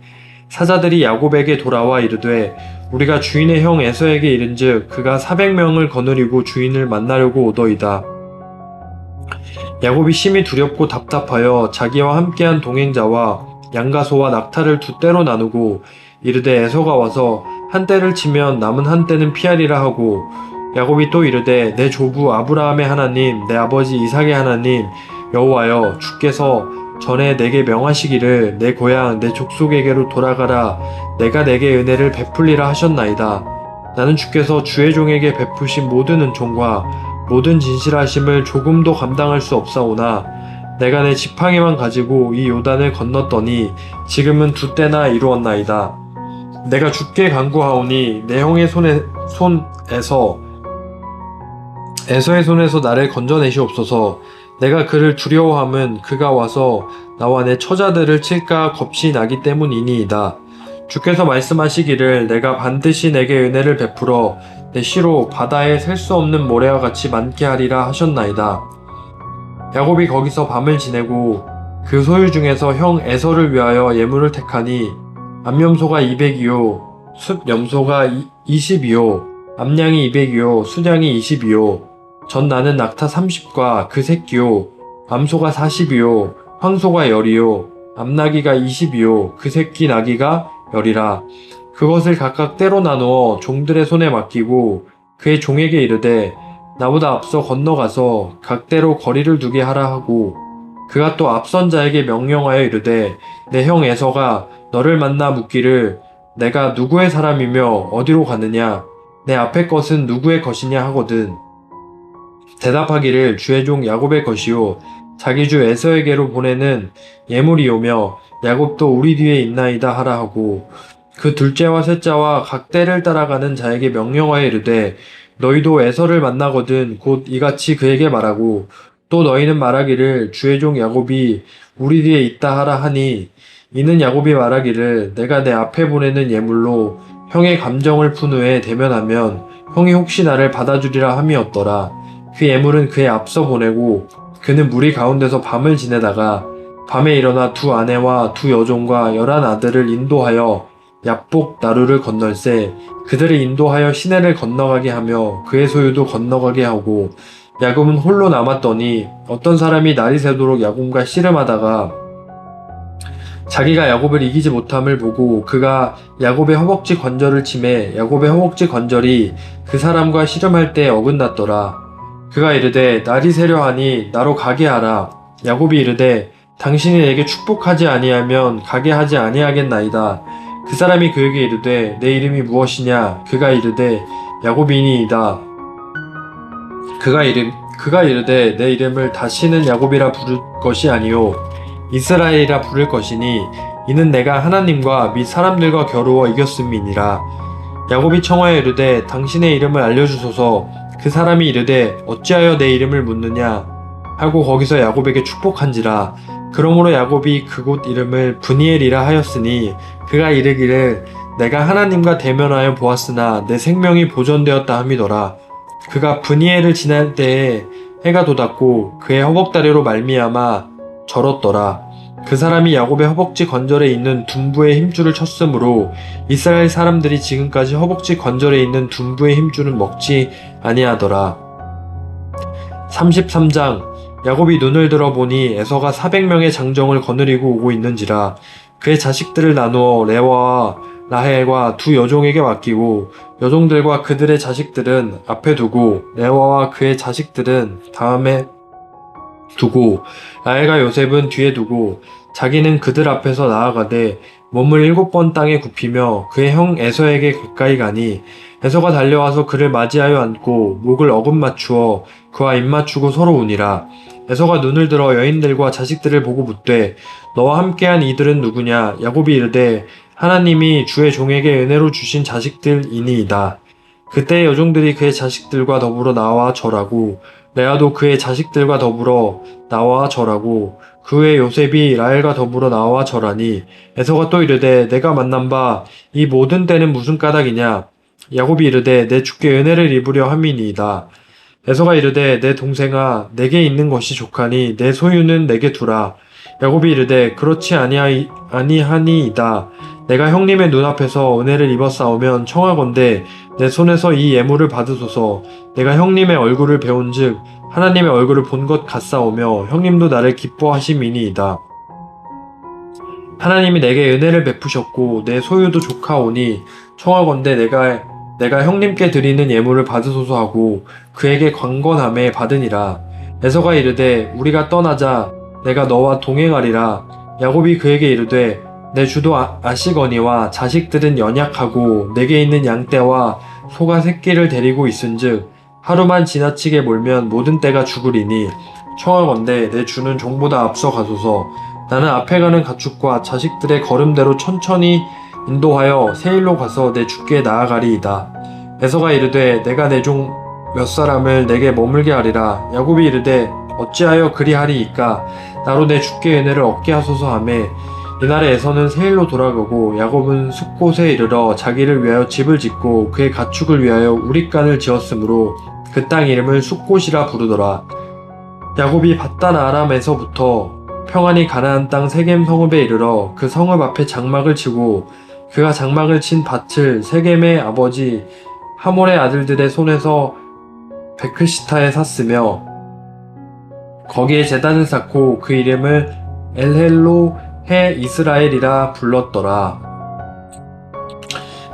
사자들이 야곱에게 돌아와 이르되 우리가 주인의 형 에서에게 이른즉 그가 400명을 거느리고 주인을 만나려고 오더이다. 야곱이 심히 두렵고 답답하여 자기와 함께한 동행자와 양과 소와 낙타를 두 떼로 나누고 이르되 에서가 와서 한 떼를 치면 남은 한 떼는 피하리라 하고 야곱이 또 이르되 내 조부 아브라함의 하나님 내 아버지 이삭의 하나님 여호와여 주께서 전에 내게 명하시기를 내 고향 내 족속에게로 돌아가라 내가 내게 은혜를 베풀리라 하셨나이다. 나는 주께서 주의 종에게 베푸신 모든 은총과 모든 진실하심을 조금도 감당할 수 없사오나 내가 내 지팡이만 가지고 이 요단을 건넜더니 지금은 두 때나 이루었나이다. 내가 주께 간구하오니 내 형의 에서의 손에서 나를 건져내시옵소서. 내가 그를 두려워함은 그가 와서 나와 내 처자들을 칠까 겁이 나기 때문이니이다. 주께서 말씀하시기를 내가 반드시 내게 은혜를 베풀어 내 시로 바다에 셀 수 없는 모래와 같이 많게 하리라 하셨나이다. 야곱이 거기서 밤을 지내고 그 소유 중에서 형 에서를 위하여 예물을 택하니 암염소가 200이요 숫염소가 20이요 암양이 200이요 숫양이 20이요 전 나는 낙타 30과 그 새끼요 암소가 40이요 황소가 10이요 암나귀가 20이요 그 새끼 나귀가 10이라. 그것을 각각 때로 나누어 종들의 손에 맡기고 그의 종에게 이르되 나보다 앞서 건너가서 각대로 거리를 두게 하라 하고, 그가 또 앞선 자에게 명령하여 이르되 내 형 에서가 너를 만나 묻기를 내가 누구의 사람이며 어디로 가느냐 내 앞의 것은 누구의 것이냐 하거든. 대답하기를 주의 종 야곱의 것이요 자기 주 에서에게로 보내는 예물이오며 야곱도 우리 뒤에 있나이다 하라 하고, 그 둘째와 셋째와 각 때를 따라가는 자에게 명령하여 이르되 너희도 에서를 만나거든 곧 이같이 그에게 말하고, 또 너희는 말하기를 주의 종 야곱이 우리 뒤에 있다 하라 하니, 이는 야곱이 말하기를 내가 내 앞에 보내는 예물로 형의 감정을 푼 후에 대면하면 형이 혹시 나를 받아주리라 함이었더라. 그 예물은 그의 앞서 보내고 그는 무리 가운데서 밤을 지내다가 밤에 일어나 두 아내와 두 여종과 11 아들을 인도하여 야복 나루를 건널세 그들을 인도하여 시내를 건너가게 하며 그의 소유도 건너가게 하고, 야곱은 홀로 남았더니 어떤 사람이 날이 새도록 야곱과 씨름하다가 자기가 야곱을 이기지 못함을 보고 그가 야곱의 허벅지 관절을 치매 야곱의 허벅지 관절이 그 사람과 씨름할 때 어긋났더라. 그가 이르되 날이 새려 하니 나로 가게 하라. 야곱이 이르되 당신이 내게 축복하지 아니하면 가게 하지 아니하겠나이다. 그 사람이 그에게 이르되 내 이름이 무엇이냐? 그가 이르되 야곱이니이다. 그가 이르되 내 이름을 다시는 야곱이라 부를 것이 아니요 이스라엘이라 부를 것이니 이는 내가 하나님과 및 사람들과 겨루어 이겼음이니라. 야곱이 청하여 이르되 당신의 이름을 알려주소서. 그 사람이 이르되 어찌하여 내 이름을 묻느냐 하고 거기서 야곱에게 축복한지라. 그러므로 야곱이 그곳 이름을 브니엘이라 하였으니 그가 이르기를 내가 하나님과 대면하여 보았으나 내 생명이 보존되었다 함이더라. 그가 브니엘을 지날 때에 해가 돋았고 그의 허벅다리로 말미암아 절었더라. 그 사람이 야곱의 허벅지 관절에 있는 둔부의 힘줄을 쳤으므로 이스라엘 사람들이 지금까지 허벅지 관절에 있는 둔부의 힘줄은 먹지 아니하더라. 33장. 야곱이 눈을 들어 보니 에서가 400명의 장정을 거느리고 오고 있는지라. 그의 자식들을 나누어 레와와 라헬과 두 여종에게 맡기고 여종들과 그들의 자식들은 앞에 두고 레와와 그의 자식들은 다음에 두고 라헬과 요셉은 뒤에 두고 자기는 그들 앞에서 나아가되 몸을 7번 땅에 굽히며 그의 형 에서에게 가까이 가니, 에서가 달려와서 그를 맞이하여 안고 목을 어금 맞추어 그와 입 맞추고 서로 우니라. 에서가 눈을 들어 여인들과 자식들을 보고 묻되 너와 함께한 이들은 누구냐? 야곱이 이르되 하나님이 주의 종에게 은혜로 주신 자식들이니이다. 그때 여종들이 그의 자식들과 더불어 나와 절하고 레아도 그의 자식들과 더불어 나와 절하고 그 후에 요셉이 라헬과 더불어 나와 절하니, 에서가 또 이르되 내가 만난 바 이 모든 때는 무슨 까닭이냐? 야곱이 이르되 내 주께 은혜를 입으려 함이니이다. 에서가 이르되 내 동생아 내게 있는 것이 족하니 내 소유는 내게 두라. 야곱이 이르되 그렇지 아니하니이다. 내가 형님의 눈앞에서 은혜를 입었사오면 청하건대 내 손에서 이 예물을 받으소서. 내가 형님의 얼굴을 배운즉 하나님의 얼굴을 본 것 같사오며 형님도 나를 기뻐하심이니이다. 하나님이 내게 은혜를 베푸셨고 내 소유도 족하오니 청하건대 내가 형님께 드리는 예물을 받으소서 하고 그에게 강건함에 받으니라. 에서가 이르되 우리가 떠나자. 내가 너와 동행하리라. 야곱이 그에게 이르되 내 주도 아시거니와 자식들은 연약하고 내게 있는 양떼와 소가 새끼를 데리고 있은즉 하루만 지나치게 몰면 모든 떼가 죽으리니 청하건대 내 주는 종보다 앞서 가소서. 나는 앞에 가는 가축과 자식들의 걸음대로 천천히 인도하여 세일로 가서 내 주께 나아가리이다. 에서가 이르되 내가 내 종 몇 사람을 내게 머물게 하리라. 야곱이 이르되 어찌하여 그리하리이까? 나로 내 주께 은혜를 얻게 하소서 하매 이날에 에서는 세일로 돌아가고 야곱은 숲곳에 이르러 자기를 위하여 집을 짓고 그의 가축을 위하여 우릿간을 지었으므로 그 땅 이름을 숲곳이라 부르더라. 야곱이 밧단 아람에서부터 평안히 가나안 땅 세겜 성읍에 이르러 그 성읍 앞에 장막을 치고 그가 장막을 친 밭을 세겜의 아버지 하몰의 아들들의 손에서 베크시타에 샀으며 거기에 제단을 쌓고 그 이름을 엘헬로 해 이스라엘이라 불렀더라.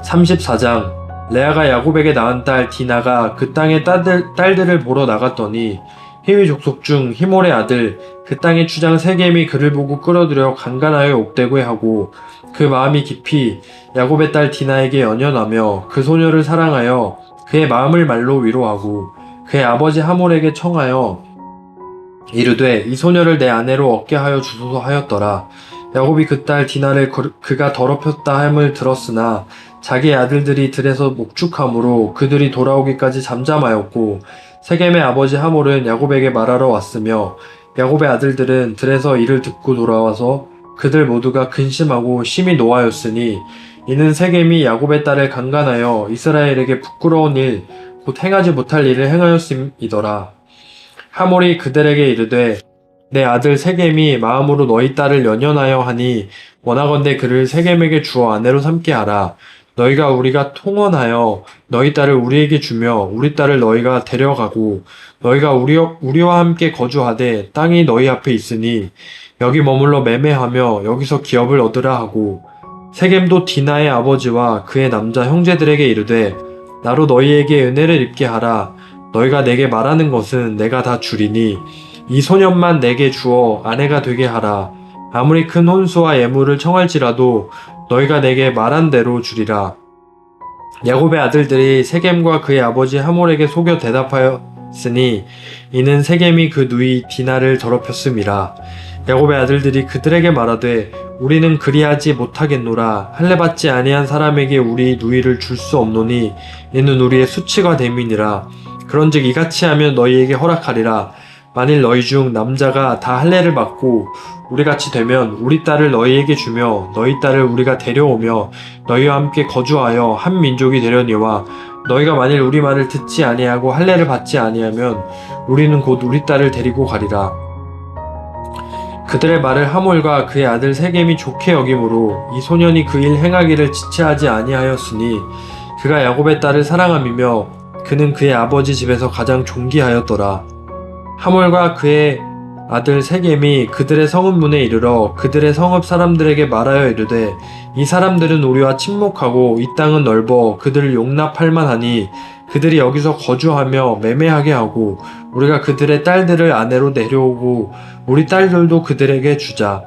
34장. 레아가 야곱에게 낳은 딸 디나가 그 땅의 딸들을 보러 나갔더니 히위 족속 중 히몰의 아들 그 땅의 추장 세겜이 그를 보고 끌어들여 간간하여 옥대고 하고 그 마음이 깊이 야곱의 딸 디나에게 연연하며 그 소녀를 사랑하여 그의 마음을 말로 위로하고 그의 아버지 하몰에게 청하여 이르되 이 소녀를 내 아내로 얻게 하여 주소서 하였더라. 야곱이 그 딸 디나를 그가 더럽혔다 함을 들었으나 자기의 아들들이 들에서 목축함으로 그들이 돌아오기까지 잠잠하였고 세겜의 아버지 하몰은 야곱에게 말하러 왔으며 야곱의 아들들은 들에서 이를 듣고 돌아와서 그들 모두가 근심하고 심히 노하였으니 이는 세겜이 야곱의 딸을 강간하여 이스라엘에게 부끄러운 일 곧 행하지 못할 일을 행하였음이더라. 하몰이 그들에게 이르되 내 아들 세겜이 마음으로 너희 딸을 연연하여 하니 원하건대 그를 세겜에게 주어 아내로 삼게 하라. 너희가 우리가 통언하여 너희 딸을 우리에게 주며 우리 딸을 너희가 데려가고 너희가 우리와 함께 거주하되 땅이 너희 앞에 있으니 여기 머물러 매매하며 여기서 기업을 얻으라 하고 세겜도 디나의 아버지와 그의 남자 형제들에게 이르되 나로 너희에게 은혜를 입게 하라. 너희가 내게 말하는 것은 내가 다 주리니 이 소년만 내게 주어 아내가 되게 하라. 아무리 큰 혼수와 예물을 청할지라도 너희가 내게 말한 대로 주리라. 야곱의 아들들이 세겜과 그의 아버지 하몰에게 속여 대답하였으니 이는 세겜이 그 누이 디나를 더럽혔음이라. 야곱의 아들들이 그들에게 말하되 우리는 그리하지 못하겠노라. 할례받지 아니한 사람에게 우리 누이를 줄 수 없노니 이는 우리의 수치가 됨이니라. 그런즉 이같이 하면 너희에게 허락하리라. 만일 너희 중 남자가 다 할례를 받고 우리같이 되면 우리 딸을 너희에게 주며 너희 딸을 우리가 데려오며 너희와 함께 거주하여 한 민족이 되려니와 너희가 만일 우리 말을 듣지 아니하고 할례를 받지 아니하면 우리는 곧 우리 딸을 데리고 가리라. 그들의 말을 하몰과 그의 아들 세겜이 좋게 여김으로 이 소년이 그 일 행하기를 지체하지 아니하였으니 그가 야곱의 딸을 사랑함이며 그는 그의 아버지 집에서 가장 존귀하였더라. 하몰과 그의 아들 세겜이 그들의 성읍 문에 이르러 그들의 성읍 사람들에게 말하여 이르되 이 사람들은 우리와 친목하고 이 땅은 넓어 그들을 용납할 만하니 그들이 여기서 거주하며 매매하게 하고 우리가 그들의 딸들을 아내로 내려오고 우리 딸들도 그들에게 주자.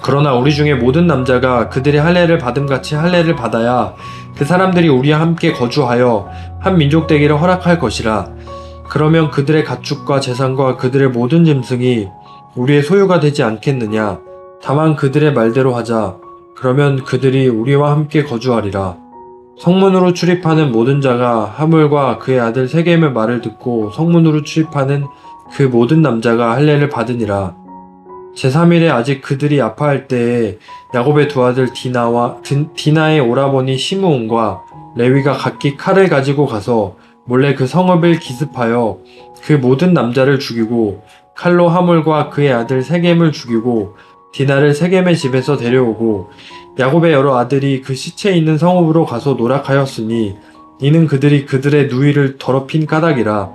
그러나 우리 중에 모든 남자가 그들의 할례를 받음같이 할례를 받아야 그 사람들이 우리와 함께 거주하여 한 민족 되기를 허락할 것이라. 그러면 그들의 가축과 재산과 그들의 모든 짐승이 우리의 소유가 되지 않겠느냐. 다만 그들의 말대로 하자. 그러면 그들이 우리와 함께 거주하리라. 성문으로 출입하는 모든 자가 하몰과 그의 아들 세겜의 말을 듣고 성문으로 출입하는 그 모든 남자가 할례를 받으니라. 제3일에 아직 그들이 아파할 때에 야곱의 두 아들 디나의 오라버니 시므온과 레위가 각기 칼을 가지고 가서 몰래 그 성읍을 기습하여 그 모든 남자를 죽이고 칼로 하몰과 그의 아들 세겜을 죽이고 디나를 세겜의 집에서 데려오고 야곱의 여러 아들이 그 시체 있는 성읍으로 가서 노락하였으니 이는 그들이 그들의 누이를 더럽힌 까닭이라.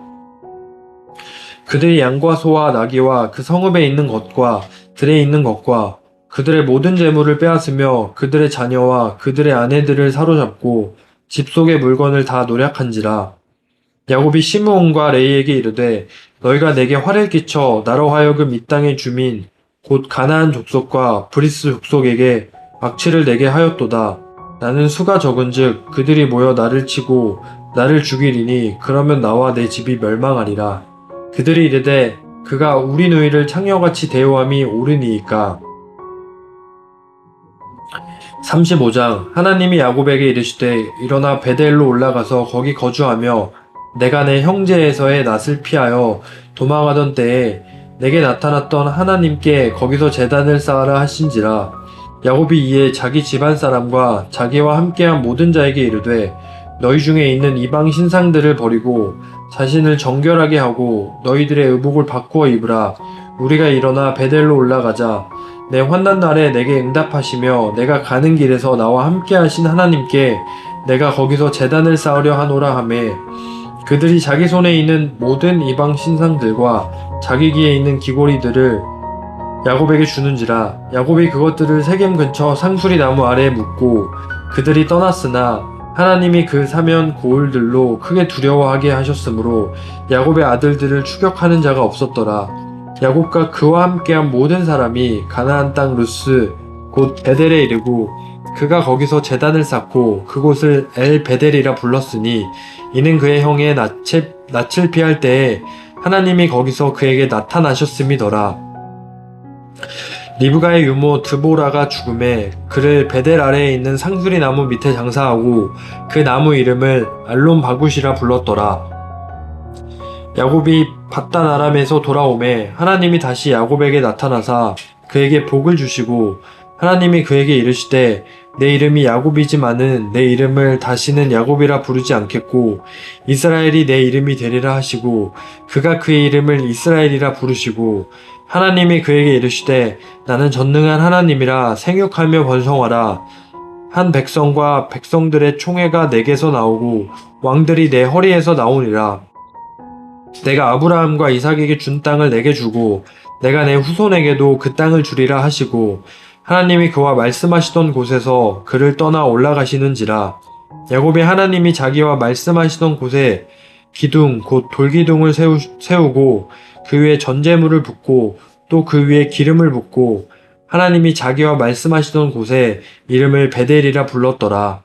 그들이 양과 소와 나귀와 그 성읍에 있는 것과 들에 있는 것과 그들의 모든 재물을 빼앗으며 그들의 자녀와 그들의 아내들을 사로잡고 집 속의 물건을 다 노략한지라. 야곱이 시므온과 레이에게 이르되 너희가 내게 화를 끼쳐 나로 하여금 이 땅의 주민 곧 가나안 족속과 브리스 족속에게 악취를 내게 하였도다. 나는 수가 적은즉 그들이 모여 나를 치고 나를 죽이리니 그러면 나와 내 집이 멸망하리라. 그들이 이르되 그가 우리 누이를 창녀같이 대우함이 옳으니이까. 35장. 하나님이 야곱에게 이르시되 일어나 베델로 올라가서 거기 거주하며 내가 내 형제에서의 낯을 피하여 도망하던 때에 내게 나타났던 하나님께 거기서 제단을 쌓으라 하신지라. 야곱이 이에 자기 집안 사람과 자기와 함께한 모든 자에게 이르되 너희 중에 있는 이방 신상들을 버리고 자신을 정결하게 하고 너희들의 의복을 바꾸어 입으라. 우리가 일어나 베델로 올라가자. 내 환난 날에 내게 응답하시며 내가 가는 길에서 나와 함께 하신 하나님께 내가 거기서 제단을 쌓으려 하노라 하매 그들이 자기 손에 있는 모든 이방 신상들과 자기 귀에 있는 귀고리들을 야곱에게 주는지라. 야곱이 그것들을 세겜 근처 상수리 나무 아래에 묻고 그들이 떠났으나 하나님이 그 사면 고을들로 크게 두려워하게 하셨으므로 야곱의 아들들을 추격하는 자가 없었더라. 야곱과 그와 함께한 모든 사람이 가나안 땅 루스 곧 베델에 이르고 그가 거기서 제단을 쌓고 그곳을 엘 베델이라 불렀으니 이는 그의 형의 낯을 피할 때에 하나님이 거기서 그에게 나타나셨음이더라. 리브가의 유모 드보라가 죽음에 그를 베델 아래에 있는 상수리 나무 밑에 장사하고 그 나무 이름을 알론 바굿이라 불렀더라. 야곱이 밧단 아람에서 돌아오매 하나님이 다시 야곱에게 나타나사 그에게 복을 주시고 하나님이 그에게 이르시되 내 이름이 야곱이지만은 내 이름을 다시는 야곱이라 부르지 않겠고 이스라엘이 내 이름이 되리라 하시고 그가 그의 이름을 이스라엘이라 부르시고 하나님이 그에게 이르시되 나는 전능한 하나님이라 생육하며 번성하라. 한 백성과 백성들의 총회가 내게서 나오고 왕들이 내 허리에서 나오니라. 내가 아브라함과 이삭에게 준 땅을 내게 주고 내가 내 후손에게도 그 땅을 주리라 하시고 하나님이 그와 말씀하시던 곳에서 그를 떠나 올라가시는지라. 야곱이 하나님이 자기와 말씀하시던 곳에 기둥 곧 돌기둥을 세우고 그 위에 전제물을 붓고 또 그 위에 기름을 붓고 하나님이 자기와 말씀하시던 곳에 이름을 베델이라 불렀더라.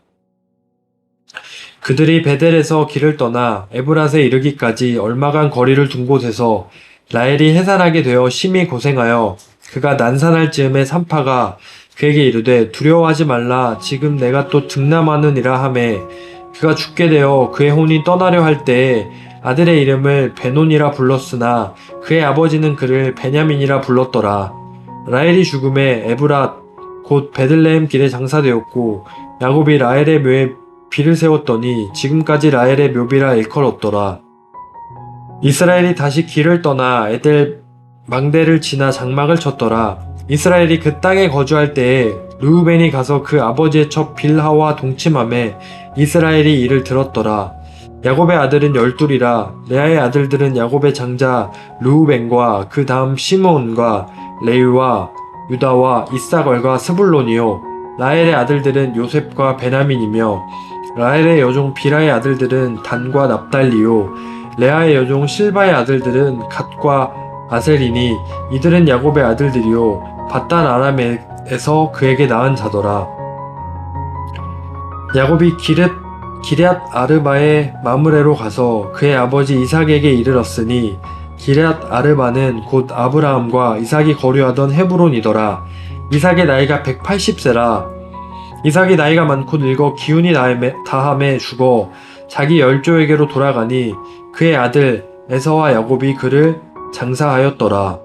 그들이 베델에서 길을 떠나 에브랏에 이르기까지 얼마간 거리를 둔 곳에서 라헬이 해산하게 되어 심히 고생하여 그가 난산할 즈음에 산파가 그에게 이르되 두려워하지 말라. 지금 내가 또 등남하느니라 하매 그가 죽게 되어 그의 혼이 떠나려 할 때에 아들의 이름을 베논이라 불렀으나 그의 아버지는 그를 베냐민이라 불렀더라. 라헬이 죽음에 에브랏 곧 베들레헴 길에 장사되었고 야곱이 라헬의 묘에 비를 세웠더니 지금까지 라헬의 묘비라 일컬었더라. 이스라엘이 다시 길을 떠나 에델 망대를 지나 장막을 쳤더라. 이스라엘이 그 땅에 거주할 때에 르우벤이 가서 그 아버지의 첩 빌하와 동침하매 이스라엘이 이를 들었더라. 야곱의 아들은 12이라. 레아의 아들들은 야곱의 장자 르우벤과 그 다음 시므온과 레위와 유다와 이사걸과 스불론이요. 라헬의 아들들은 요셉과 베냐민이며 라헬의 여종 빌하의 아들들은 단과 납달리요. 레아의 여종 실바의 아들들은 갓과 아셀이니 이들은 야곱의 아들들이요 밧단 아람에서 그에게 낳은 자더라. 야곱이 기럇 아르바의 마므레로 가서 그의 아버지 이삭에게 이르렀으니 기럇 아르바는 곧 아브라함과 이삭이 거류하던 헤브론이더라. 이삭의 나이가 180세라. 이삭이 나이가 많고 늙어 기운이 다함에 죽어 자기 열조에게로 돌아가니 그의 아들 에서와 야곱이 그를 장사하였더라.